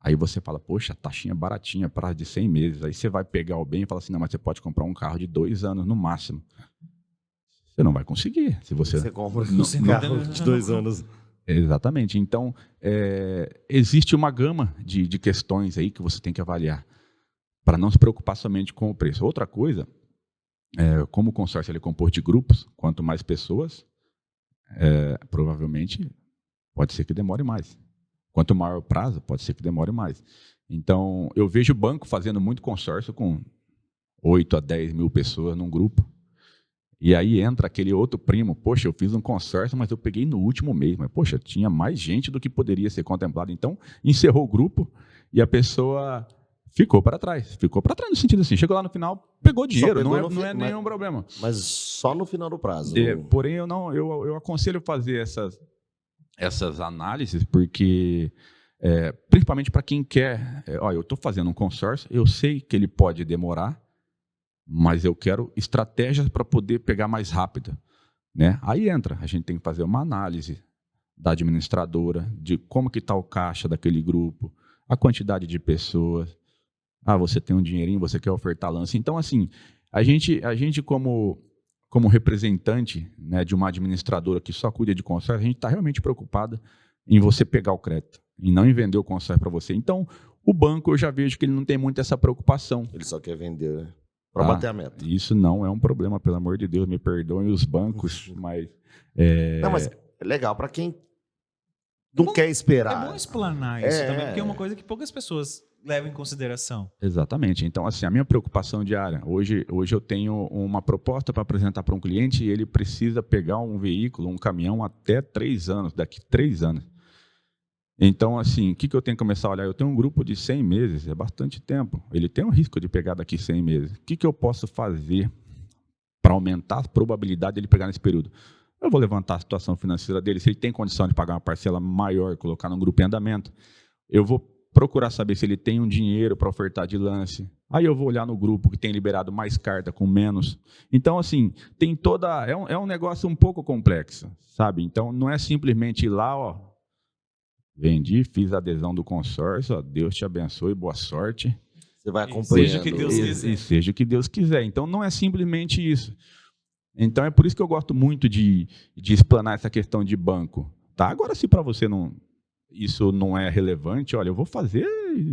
Aí você fala, poxa, a taxinha é baratinha, prazo de 100 meses. Aí você vai pegar o bem e fala assim, não, mas você pode comprar um carro de 2 anos no máximo. Você não vai conseguir. Se você compra um carro de 2 anos. Exatamente. Então, existe uma gama de questões aí que você tem que avaliar para não se preocupar somente com o preço. Outra coisa, como o consórcio ele é composto de grupos, quanto mais pessoas, provavelmente pode ser que demore mais. Quanto maior o prazo, pode ser que demore mais. Então, eu vejo o banco fazendo muito consórcio com 8 a 10 mil pessoas num grupo. E aí entra aquele outro primo, poxa, eu fiz um consórcio, mas eu peguei no último mês. Mas, poxa, tinha mais gente do que poderia ser contemplado. Então, encerrou o grupo e a pessoa ficou para trás. Ficou para trás no sentido assim, chegou lá no final, pegou dinheiro, não é nenhum problema. Mas só no final do prazo. Porém, eu aconselho fazer essas análises, porque, principalmente para quem quer, eu estou fazendo um consórcio, eu sei que ele pode demorar, mas eu quero estratégias para poder pegar mais rápido, né? Aí a gente tem que fazer uma análise da administradora, de como que está o caixa daquele grupo, a quantidade de pessoas. Você tem um dinheirinho, você quer ofertar lance. Então, assim, a gente como representante, né, de uma administradora que só cuida de consórcio, a gente está realmente preocupado em você pegar o crédito e não em vender o consórcio para você. Então, o banco, eu já vejo que ele não tem muito essa preocupação. Ele só quer vender para bater a meta. Isso não é um problema, pelo amor de Deus, me perdoem os bancos, mas... Não, mas é legal para quem não quer esperar. É bom explanar isso também, porque é uma coisa que poucas pessoas levam em consideração. Exatamente. Então, assim, a minha preocupação diária, hoje eu tenho uma proposta para apresentar para um cliente e ele precisa pegar um veículo, um caminhão até 3 anos, daqui 3 anos. Então, assim, o que eu tenho que começar a olhar? Eu tenho um grupo de 100 meses, é bastante tempo. Ele tem um risco de pegar daqui 100 meses. O que eu posso fazer para aumentar a probabilidade dele pegar nesse período? Eu vou levantar a situação financeira dele, se ele tem condição de pagar uma parcela maior, colocar num grupo em andamento. Eu vou procurar saber se ele tem um dinheiro para ofertar de lance. Aí eu vou olhar no grupo que tem liberado mais carta com menos. Então, assim, tem toda... É um negócio um pouco complexo, sabe? Então, não é simplesmente ir lá, vendi, fiz a adesão do consórcio, Deus te abençoe, boa sorte. Você vai acompanhando. Seja o que Deus quiser. E seja o que Deus quiser. Então, não é simplesmente isso. Então, é por isso que eu gosto muito de explanar essa questão de banco. Tá? Agora, se para você isso não é relevante, olha, eu vou fazer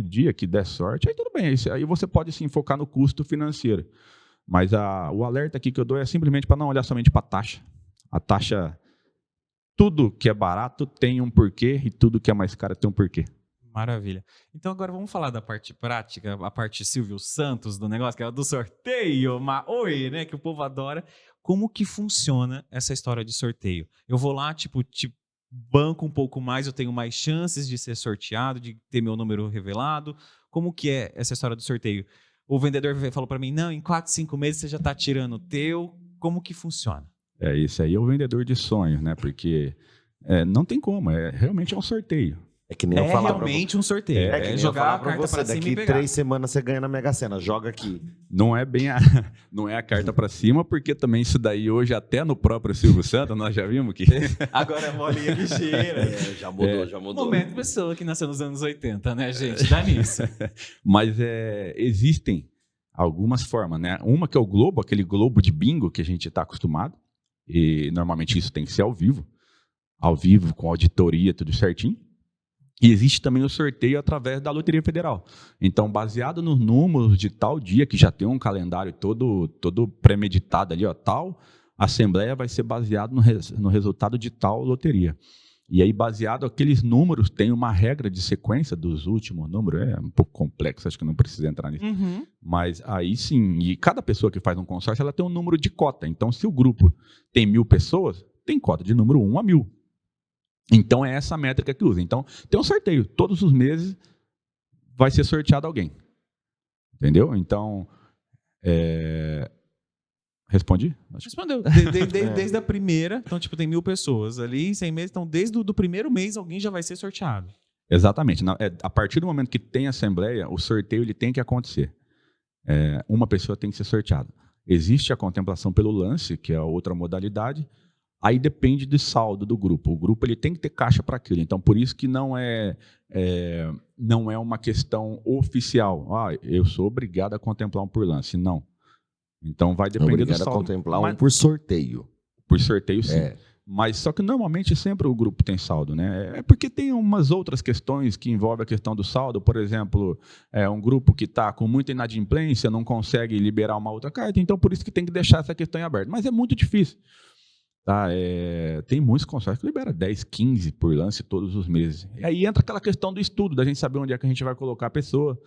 dia que der sorte, aí tudo bem. Aí você pode sim focar no custo financeiro. Mas o alerta aqui que eu dou é simplesmente para não olhar somente para a taxa. A taxa... Tudo que é barato tem um porquê e tudo que é mais caro tem um porquê. Maravilha. Então agora vamos falar da parte prática, a parte Silvio Santos do negócio, que é a do sorteio, né, que o povo adora. Como que funciona essa história de sorteio? Eu vou lá, tipo, banco um pouco mais, eu tenho mais chances de ser sorteado, de ter meu número revelado. Como que é essa história do sorteio? O vendedor falou para mim, não, em 4, 5 meses você já está tirando o teu. Como que funciona? Isso aí é o vendedor de sonhos, né? Porque não tem como, realmente é um sorteio. É que nem eu falar realmente um sorteio. É jogar a carta para cima e pegar. Daqui 3 semanas você ganha na Mega Sena, joga aqui. Não é bem não é a carta para cima, porque também isso daí hoje até no próprio Silvio Santos nós já vimos que... Agora é bolinha que cheira. Já mudou. Momento pessoa que nasceu nos anos 80, né, gente? Dá nisso. Mas existem algumas formas, né? Uma que é o globo, aquele globo de bingo que a gente está acostumado, e normalmente isso tem que ser ao vivo, com auditoria, tudo certinho. E existe também o sorteio através da Loteria Federal. Então, baseado nos números de tal dia, que já tem um calendário todo premeditado ali, ó, tal assembleia vai ser baseado no resultado de tal loteria. E aí, baseado aqueles números, tem uma regra de sequência dos últimos números, é um pouco complexo, acho que não precisa entrar nisso. Mas aí sim, e cada pessoa que faz um consórcio, ela tem um número de cota. Então, se o grupo tem 1.000 pessoas, tem cota de número 1 a 1.000. Então, é essa a métrica que usa. Então, tem um sorteio. Todos os meses vai ser sorteado alguém. Entendeu? Então, respondi? Respondeu. Desde a primeira, então, tipo, tem 1.000 pessoas ali, 100 meses, então, desde o primeiro mês, alguém já vai ser sorteado. Exatamente. A partir do momento que tem assembleia, o sorteio ele tem que acontecer. Uma pessoa tem que ser sorteada. Existe a contemplação pelo lance, que é a outra modalidade. Aí depende do saldo do grupo. O grupo ele tem que ter caixa para aquilo. Então, por isso que não é uma questão oficial. Eu sou obrigado a contemplar um por lance. Não. Então, vai depender do saldo. Obrigado a contemplar um por sorteio. Por sorteio, sim. Mas só que normalmente sempre o grupo tem saldo, né? É porque tem umas outras questões que envolvem a questão do saldo. Por exemplo, um grupo que está com muita inadimplência, não consegue liberar uma outra carta. Então, por isso que tem que deixar essa questão em aberto. Mas é muito difícil. Tá? Tem muitos consórcios que liberam 10, 15 por lance todos os meses. E aí entra aquela questão do estudo, da gente saber onde é que a gente vai colocar a pessoa.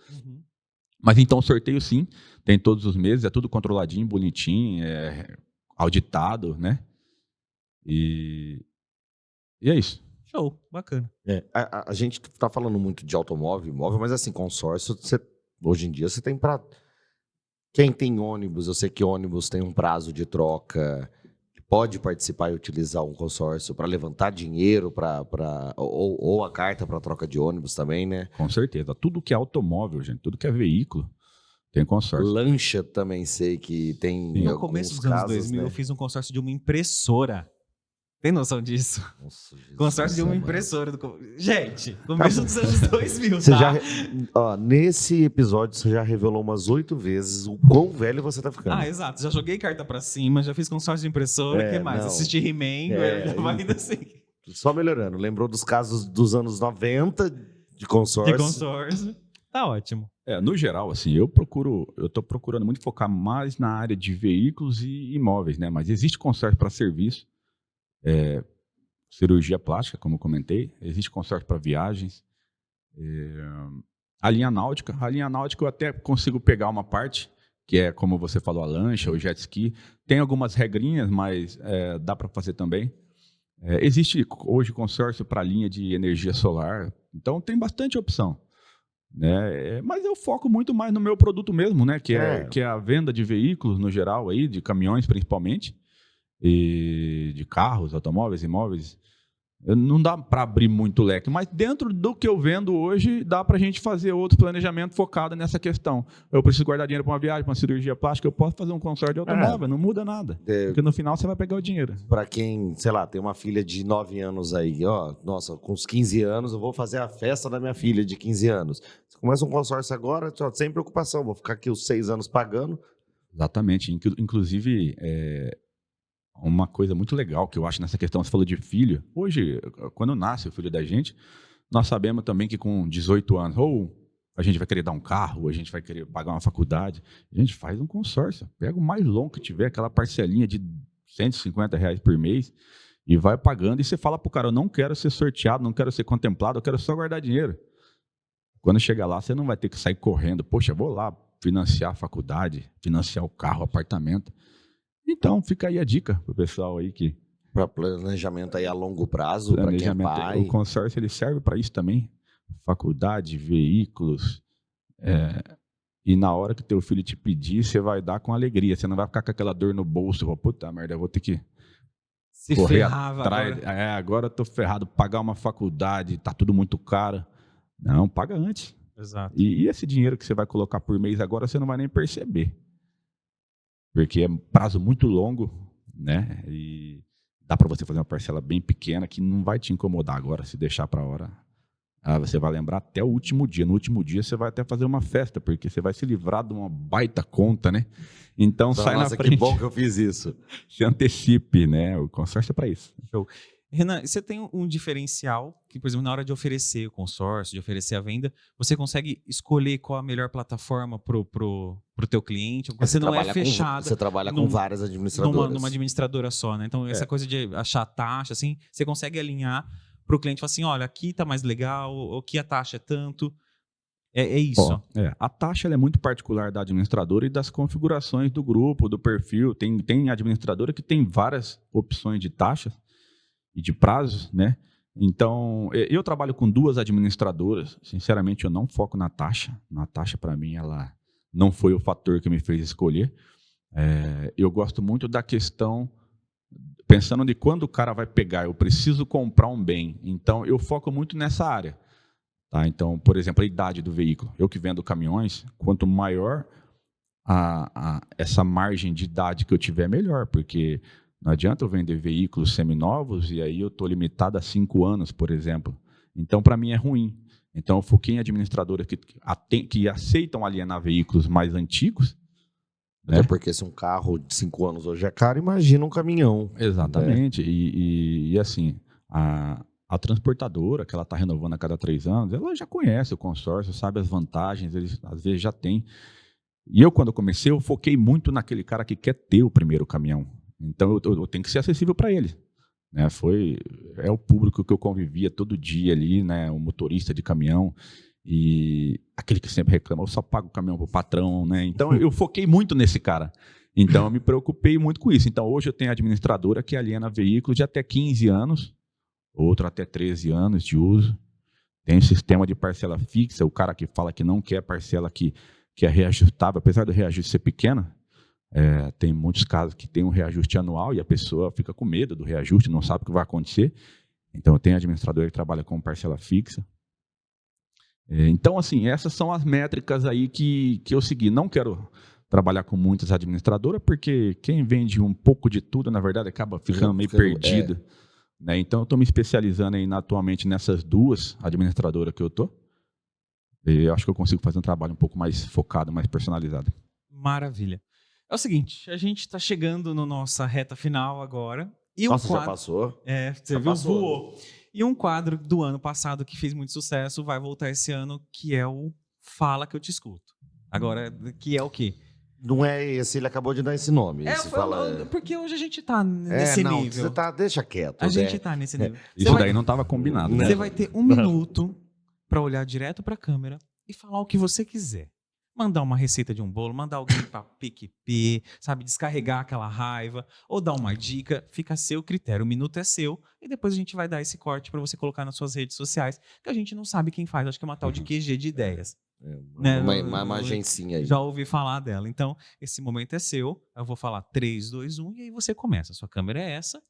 Mas então o sorteio sim, tem todos os meses, é tudo controladinho, bonitinho, auditado, né? E é isso. Show, bacana. A gente está falando muito de automóvel, imóvel, mas assim, consórcio, hoje em dia você tem para... Quem tem ônibus, eu sei que ônibus tem um prazo de troca... Pode participar e utilizar um consórcio para levantar dinheiro ou a carta para troca de ônibus também, né? Com certeza. Tudo que é automóvel, gente, tudo que é veículo, tem consórcio. Lancha também sei que tem. No começo dos anos 2000, eu fiz um consórcio de uma impressora. Tem noção disso? Nossa, consórcio de uma impressora. Gente, começo dos anos 2000, você tá? Nesse episódio, você já revelou umas 8 vezes o quão velho você tá ficando. Exato. Já joguei carta pra cima, já fiz consórcio de impressora, o que mais? Assisti He-Man, já vai indo assim. Só melhorando. Lembrou dos casos dos anos 90 de consórcio? De consórcio. Tá ótimo. No geral, assim, eu tô procurando muito focar mais na área de veículos e imóveis, né? Mas existe consórcio para serviço. Cirurgia plástica, como eu comentei, existe consórcio para viagens, a linha náutica eu até consigo pegar uma parte, que é como você falou, a lancha, o jet ski, tem algumas regrinhas, mas dá para fazer também. Existe hoje consórcio para linha de energia solar, então tem bastante opção, né? Mas eu foco muito mais no meu produto mesmo, né? Que é a venda de veículos no geral, aí, de caminhões principalmente, e de carros, automóveis, imóveis. Não dá para abrir muito leque, mas dentro do que eu vendo hoje, dá para a gente fazer outro planejamento focado nessa questão. Eu preciso guardar dinheiro para uma viagem, para uma cirurgia plástica, eu posso fazer um consórcio de automóvel, não muda nada. Porque no final você vai pegar o dinheiro. Para quem, sei lá, tem uma filha de 9 anos aí, nossa, com uns 15 anos eu vou fazer a festa da minha filha de 15 anos. Você começa um consórcio agora, sem preocupação, vou ficar aqui os 6 anos pagando. Exatamente. Inclusive, uma coisa muito legal que eu acho nessa questão, você falou de filho. Hoje, quando nasce o filho da gente, nós sabemos também que com 18 anos, ou a gente vai querer dar um carro, ou a gente vai querer pagar uma faculdade, a gente faz um consórcio. Pega o mais longo que tiver, aquela parcelinha de R$150 por mês, e vai pagando. E você fala para o cara, eu não quero ser sorteado, não quero ser contemplado, eu quero só guardar dinheiro. Quando chegar lá, você não vai ter que sair correndo. Poxa, vou lá financiar a faculdade, financiar o carro, o apartamento. Então, fica aí a dica para o pessoal aí que... Para planejamento aí a longo prazo, para quem é pai. O consórcio ele serve para isso também. Faculdade, veículos. E na hora que teu filho te pedir, você vai dar com alegria. Você não vai ficar com aquela dor no bolso. Puta merda, eu vou ter que correr atrás. Agora eu tô ferrado. Pagar uma faculdade, tá tudo muito caro. Não, paga antes. Exato. E esse dinheiro que você vai colocar por mês agora, você não vai nem perceber. Porque é prazo muito longo, né? E dá para você fazer uma parcela bem pequena que não vai te incomodar agora, se deixar para a hora. Você vai lembrar até o último dia. No último dia você vai até fazer uma festa, porque você vai se livrar de uma baita conta, né? Então sai na frente. Que bom que eu fiz isso. Se antecipe, né? O consórcio é para isso. Show. Renan, você tem um diferencial que, por exemplo, na hora de oferecer o consórcio, de oferecer a venda, você consegue escolher qual a melhor plataforma pro teu cliente? Você não é fechado. Você trabalha com várias administradoras. Numa administradora só, né? Então, essa coisa de achar taxa, assim, você consegue alinhar para o cliente e falar assim, olha, aqui tá mais legal, aqui a taxa é tanto. É isso. A taxa ela é muito particular da administradora e das configurações do grupo, do perfil. Tem administradora que tem várias opções de taxas e de prazos, né? Então, eu trabalho com 2 administradoras. Sinceramente, eu não foco na taxa. Na taxa, para mim, ela não foi o fator que me fez escolher. Eu gosto muito da questão, pensando de quando o cara vai pegar. Eu preciso comprar um bem. Então, eu foco muito nessa área. Tá? Então, por exemplo, a idade do veículo. Eu que vendo caminhões, quanto maior essa margem de idade que eu tiver, melhor, porque não adianta eu vender veículos seminovos e aí eu estou limitado a 5 anos, por exemplo. Então, para mim, é ruim. Então, eu foquei em administradoras que aceitam alienar veículos mais antigos. Até porque se um carro de 5 anos hoje é caro, imagina um caminhão. Exatamente. Né? E assim, a transportadora, que ela está renovando a cada 3 anos, ela já conhece o consórcio, sabe as vantagens, eles às vezes já têm. E eu, quando comecei, eu foquei muito naquele cara que quer ter o primeiro caminhão. Então, eu tenho que ser acessível para ele. Né? É o público que eu convivia todo dia ali, né? O motorista de caminhão e aquele que sempre reclama, eu só pago o caminhão para o patrão. Né? Então, eu foquei muito nesse cara. Então, eu me preocupei muito com isso. Então, hoje eu tenho a administradora que aliena veículos de até 15 anos, outro até 13 anos de uso. Tem um sistema de parcela fixa, o cara que fala que não quer parcela que é reajustável, apesar do reajuste ser pequeno, tem muitos casos que tem um reajuste anual e a pessoa fica com medo do reajuste, não sabe o que vai acontecer. Então, eu tenho administrador que trabalha com parcela fixa. Então, assim, essas são as métricas aí que eu segui. Não quero trabalhar com muitas administradoras, porque quem vende um pouco de tudo, na verdade, acaba ficando meio perdido. Né? Então, eu estou me especializando aí, atualmente nessas 2 administradoras que eu estou. E eu acho que eu consigo fazer um trabalho um pouco mais focado, mais personalizado. Maravilha. É o seguinte, a gente está chegando na nossa reta final agora. E Nossa, já passou? Você já viu, passou. voou. E um quadro do ano passado que fez muito sucesso vai voltar esse ano, que é o Fala Que Eu Te Escuto. Agora, que é o quê? Não é esse, ele acabou de dar esse nome. Porque hoje a gente tá nesse nível. Deixa quieto. A gente tá nesse nível. Isso daí não estava combinado. Né? Você vai ter 1 minuto para olhar direto para a câmera e falar o que você quiser. Mandar uma receita de um bolo, mandar alguém para PQP, sabe, descarregar aquela raiva, ou dar uma dica, fica a seu critério. O minuto é seu e depois a gente vai dar esse corte para você colocar nas suas redes sociais, que a gente não sabe quem faz, acho que é uma tal de QG de ideias. Né? Uma agencinha aí. Já ouvi falar dela. Então, esse momento é seu, eu vou falar 3, 2, 1 e aí você começa. Sua câmera é essa,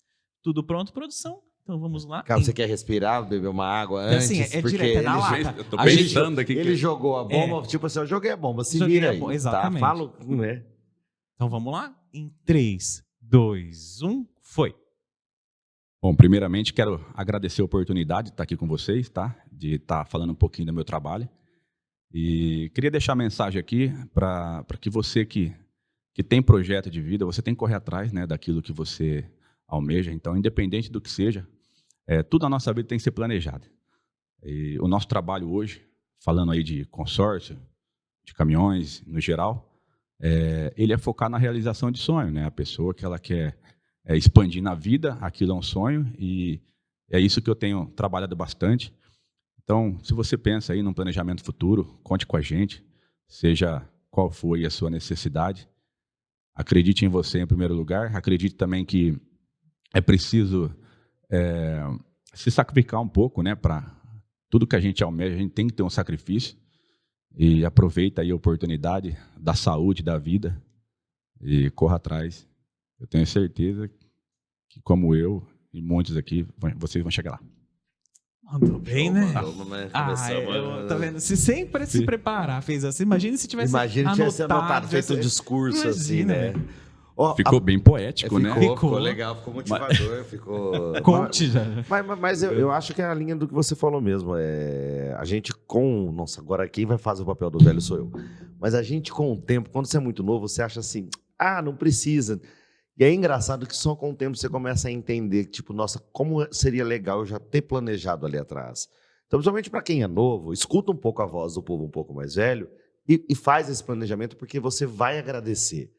tudo pronto, produção? Então vamos lá. Cara, você quer respirar, beber uma água antes? Assim, direto, é na lata. Eu tô pensando aqui. Ele jogou a bomba, tipo assim, eu joguei a bomba, se vira aí. Exatamente. Tá? Falo, né? Então vamos lá? Em 3, 2, 1, foi. Bom, primeiramente quero agradecer a oportunidade de estar aqui com vocês, tá? De estar falando um pouquinho do meu trabalho. E queria deixar a mensagem aqui para que você que tem projeto de vida, você tem que correr atrás, né, daquilo que você almeja. Então, independente do que seja, tudo na nossa vida tem que ser planejado. E o nosso trabalho hoje, falando aí de consórcio, de caminhões no geral, ele é focar na realização de sonho, né? A pessoa que ela quer expandir na vida, aquilo é um sonho e é isso que eu tenho trabalhado bastante. Então, se você pensa aí num planejamento futuro, conte com a gente, seja qual for a sua necessidade. Acredite em você em primeiro lugar, acredite também que é preciso se sacrificar um pouco, né? Para tudo que a gente almeja, a gente tem que ter um sacrifício. E aproveita aí a oportunidade da saúde, da vida e corra atrás. Eu tenho certeza que, como eu e muitos aqui, vocês vão chegar lá. Mandou bem, né? Tá vendo? Se sempre se preparar, fez assim. Imagina se tivesse anotado, feito um discurso assim, né? Ó, Ficou bem poético, né? ficou legal, ficou motivador, ficou... Coach já. Mas eu acho que é a linha do que você falou mesmo. A gente com... Nossa, agora quem vai fazer o papel do velho sou eu. Mas a gente com o tempo, quando você é muito novo, você acha assim, não precisa. E é engraçado que só com o tempo você começa a entender, tipo, nossa, como seria legal eu já ter planejado ali atrás. Então, principalmente para quem é novo, escuta um pouco a voz do povo um pouco mais velho e faz esse planejamento porque você vai agradecer.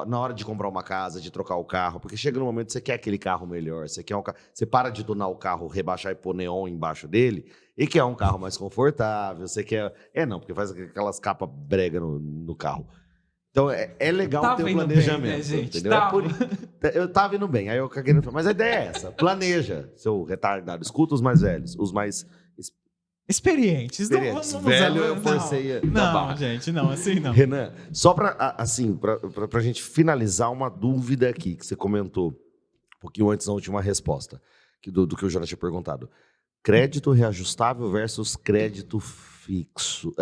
Na hora de comprar uma casa, de trocar o carro, porque chega no momento que você quer aquele carro melhor, você quer você para de tunar o carro, rebaixar e pôr neon embaixo dele, e quer um carro mais confortável, você quer... não, porque faz aquelas capas brega no carro. Então, é legal ter um planejamento, bem, né, gente? entendeu? Eu tava indo bem, aí eu caguei no... Mas a ideia é essa, planeja, seu retardado, escuta os mais velhos, os mais... Experientes. Experientes. Não, Velho, eu forcei Não, gente, não, assim não. Renan, só para a gente finalizar uma dúvida aqui, que você comentou um pouquinho antes da última resposta, do que o Jonas tinha perguntado. Crédito reajustável versus crédito fixo.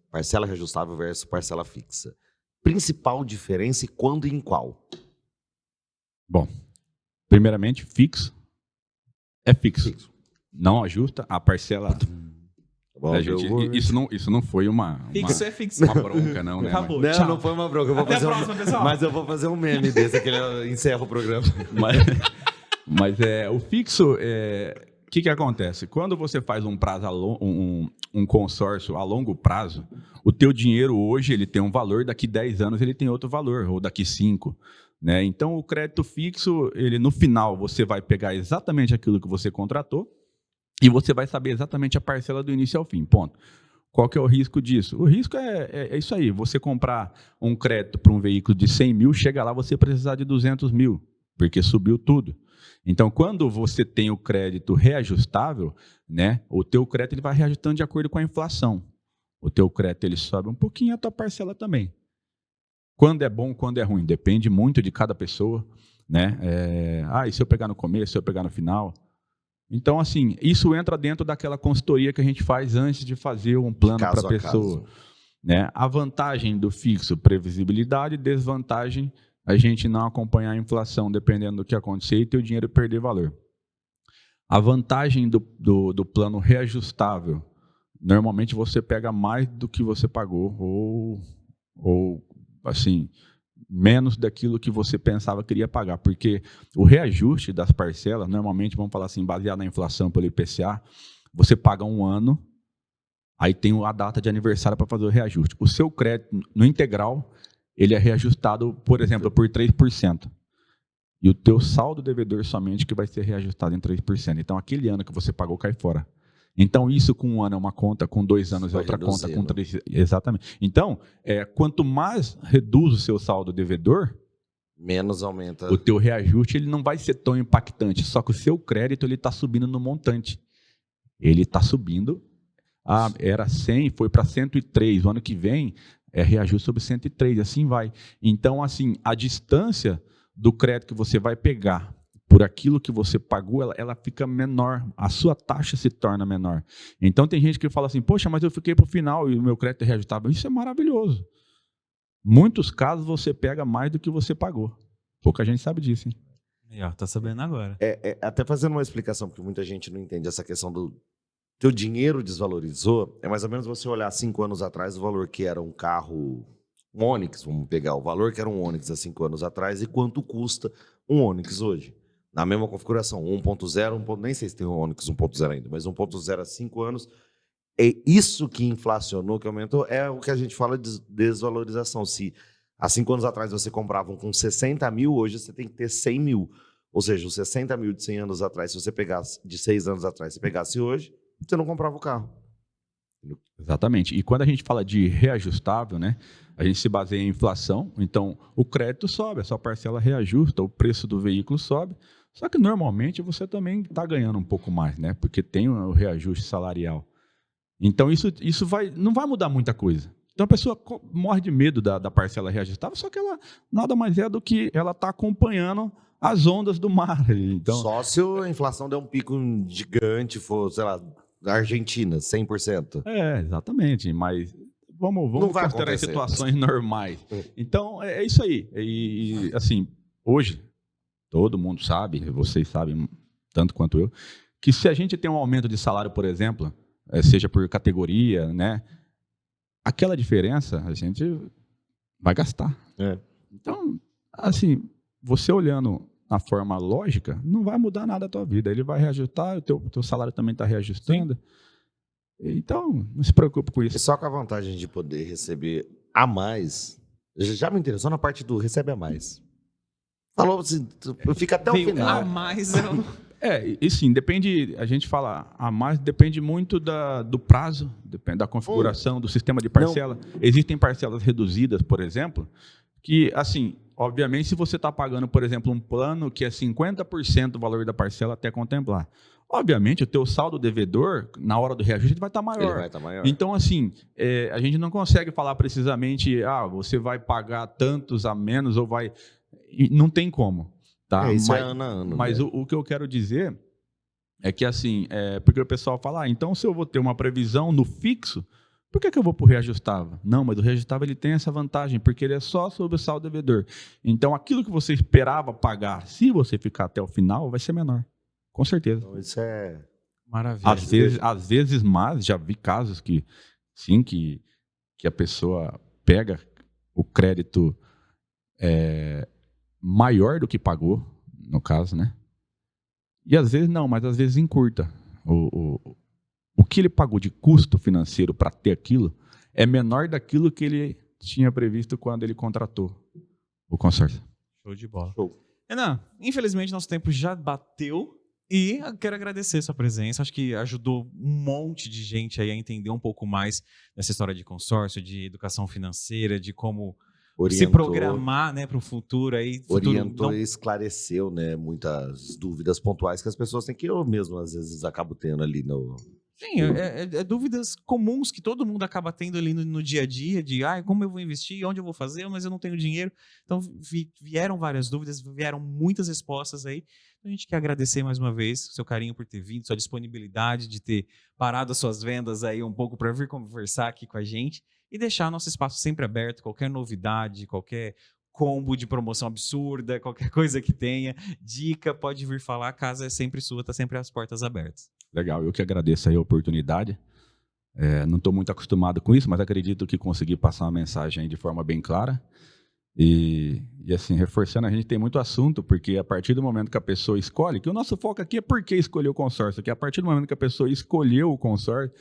Parcela reajustável versus parcela fixa. Principal diferença e quando e em qual? Bom, primeiramente, fixo é fixo. Não ajusta a parcela... Bom, gente, isso não foi uma Fixo. uma bronca, não, né? Acabou. Não, Tchau. não foi uma bronca. Até a próxima, pessoal. Mas eu vou fazer um meme desse, que ele encerra o programa. Mas o fixo, o que acontece? Quando você faz um prazo um consórcio a longo prazo, o teu dinheiro hoje ele tem um valor, daqui 10 anos ele tem outro valor, ou daqui 5. Né? Então, o crédito fixo, ele no final, você vai pegar exatamente aquilo que você contratou, e você vai saber exatamente a parcela do início ao fim, ponto. Qual que é o risco disso? O risco é isso aí, você comprar um crédito para um veículo de 100 mil, chega lá você precisar de 200 mil, porque subiu tudo. Então, quando você tem o crédito reajustável, né, o teu crédito ele vai reajustando de acordo com a inflação. O teu crédito ele sobe um pouquinho, a tua parcela também. Quando é bom, quando é ruim, depende muito de cada pessoa. Né? E se eu pegar no começo, se eu pegar no final... Então, assim, isso entra dentro daquela consultoria que a gente faz antes de fazer um plano para a pessoa. Né? A vantagem do fixo, previsibilidade, desvantagem, a gente não acompanhar a inflação dependendo do que acontecer e ter o dinheiro perder valor. A vantagem do plano reajustável, normalmente você pega mais do que você pagou ou assim... menos daquilo que você pensava que iria pagar, porque o reajuste das parcelas, normalmente, vamos falar assim, baseado na inflação pelo IPCA, você paga um ano, aí tem a data de aniversário para fazer o reajuste. O seu crédito, no integral, ele é reajustado, por exemplo, por 3%. E o teu saldo devedor somente que vai ser reajustado em 3%. Então, aquele ano que você pagou cai fora. Então, isso com um ano é uma conta, com 2 anos é outra conta, com 3... Exatamente. Então, quanto mais reduz o seu saldo devedor, menos aumenta. O teu reajuste ele não vai ser tão impactante, só que o seu crédito está subindo no montante. Ele está subindo, era 100, foi para 103, o ano que vem é reajuste sobre 103, assim vai. Então, assim, a distância do crédito que você vai pegar por aquilo que você pagou, ela fica menor, a sua taxa se torna menor. Então, tem gente que fala assim, poxa, mas eu fiquei para o final e o meu crédito é reajustável. Isso é maravilhoso. Muitos casos você pega mais do que você pagou. Pouca gente sabe disso, hein? Tá sabendo agora. Até fazendo uma explicação, porque muita gente não entende essa questão do teu dinheiro desvalorizou, é mais ou menos você olhar 5 anos atrás o valor que era um carro, um Onix, vamos pegar o valor que era um Onix há 5 anos atrás e quanto custa um Onix hoje. Na mesma configuração, 1.0, nem sei se tem um Onix 1.0 ainda, mas 1.0 há 5 anos. É isso que inflacionou, que aumentou, é o que a gente fala de desvalorização. Se há 5 anos atrás você comprava um com 60 mil, hoje você tem que ter 100 mil. Ou seja, os 60 mil de 100 anos atrás, se você pegasse de 6 anos atrás, se pegasse hoje, você não comprava o carro. Exatamente. E quando a gente fala de reajustável, né, a gente se baseia em inflação, então o crédito sobe, a sua parcela reajusta, o preço do veículo sobe, só que normalmente você também está ganhando um pouco mais, né, porque tem o reajuste salarial. Então isso não vai mudar muita coisa. Então a pessoa morre de medo da parcela reajustável, só que ela nada mais é do que ela está acompanhando as ondas do mar. Então, só se a inflação der um pico gigante, for, sei lá, da Argentina, 100%. Exatamente, mas vamos Não vai considerar acontecer. situações normais. Então, é isso aí. E, assim, hoje, todo mundo sabe, vocês sabem tanto quanto eu, que se a gente tem um aumento de salário, por exemplo, seja por categoria, né, aquela diferença a gente vai gastar. Então, assim, você olhando na forma lógica, não vai mudar nada a tua vida. Ele vai reajustar, o teu salário também está reajustando. Então, não se preocupe com isso. E só com a vantagem de poder receber a mais, já me interessou na parte do recebe a mais. Falou assim, fica até o Veio final. a mais. E sim, depende, a gente fala, a mais depende muito do prazo, depende da configuração, do sistema de parcela. Existem parcelas reduzidas, por exemplo, que, assim, obviamente, se você está pagando, por exemplo, um plano que é 50% do valor da parcela até contemplar, obviamente, o teu saldo devedor, na hora do reajuste, vai estar maior. Ele vai estar maior. Então, assim, a gente não consegue falar precisamente, você vai pagar tantos a menos ou vai... Não tem como. Tá? Isso é ano a ano. Mas o que eu quero dizer é que, assim, porque o pessoal fala, então, se eu vou ter uma previsão no fixo, por que eu vou para o reajustável? Não, mas o reajustável ele tem essa vantagem, porque ele é só sobre o saldo devedor. Então, aquilo que você esperava pagar, se você ficar até o final, vai ser menor. Com certeza. Então, isso é Maravilha. Às vezes, mas já vi casos que, sim, que a pessoa pega o crédito maior do que pagou, no caso, né? E às vezes não, mas às vezes encurta. O que ele pagou de custo financeiro para ter aquilo é menor daquilo que ele tinha previsto quando ele contratou o consórcio. Show de bola. Show. Renan, infelizmente nosso tempo já bateu e eu quero agradecer a sua presença. Acho que ajudou um monte de gente aí a entender um pouco mais dessa história de consórcio, de educação financeira, de como se programar, né, para o futuro. Orientou e esclareceu, né, muitas dúvidas pontuais que as pessoas têm, que eu mesmo às vezes acabo tendo ali no... Sim, dúvidas comuns que todo mundo acaba tendo ali no dia a dia, de como eu vou investir, onde eu vou fazer, mas eu não tenho dinheiro. Então vieram várias dúvidas, vieram muitas respostas aí. Então, a gente quer agradecer mais uma vez o seu carinho por ter vindo, sua disponibilidade de ter parado as suas vendas aí um pouco para vir conversar aqui com a gente e deixar nosso espaço sempre aberto, qualquer novidade, qualquer combo de promoção absurda, qualquer coisa que tenha, dica, pode vir falar, a casa é sempre sua, está sempre as portas abertas. Legal, eu que agradeço aí a oportunidade. Não estou muito acostumado com isso, mas acredito que consegui passar uma mensagem aí de forma bem clara. E assim, reforçando, a gente tem muito assunto, porque a partir do momento que a pessoa escolhe, que o nosso foco aqui é por que escolher o consórcio, que a partir do momento que a pessoa escolheu o consórcio,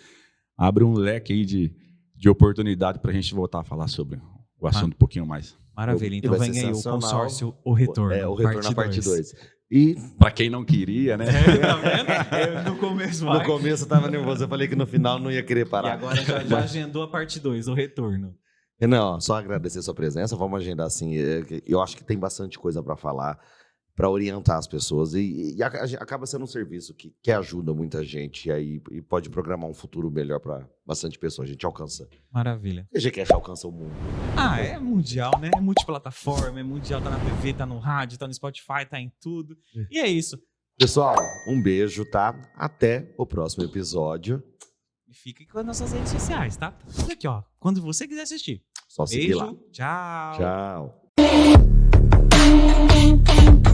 abre um leque aí de oportunidade para a gente voltar a falar sobre o assunto um pouquinho mais. Maravilha, então vem aí o consórcio, o retorno. O retorno na parte 2. E para quem não queria, né? Tá vendo? No começo vai. No começo eu estava nervoso, eu falei que no final não ia querer parar. E agora já agendou a parte 2, o retorno. Não, só agradecer a sua presença, vamos agendar assim. Eu acho que tem bastante coisa para falar, para orientar as pessoas. E acaba sendo um serviço que ajuda muita gente e pode programar um futuro melhor para bastante pessoas. A gente alcança. Maravilha. A GCast alcança o mundo. É mundial, né? É multiplataforma, é mundial, tá na TV, tá no rádio, tá no Spotify, tá em tudo. E é isso. Pessoal, um beijo, tá? Até o próximo episódio. E fica com as nossas redes sociais, tá? Tudo aqui, ó. Quando você quiser assistir. Só seguir lá. Beijo, tchau. Tchau.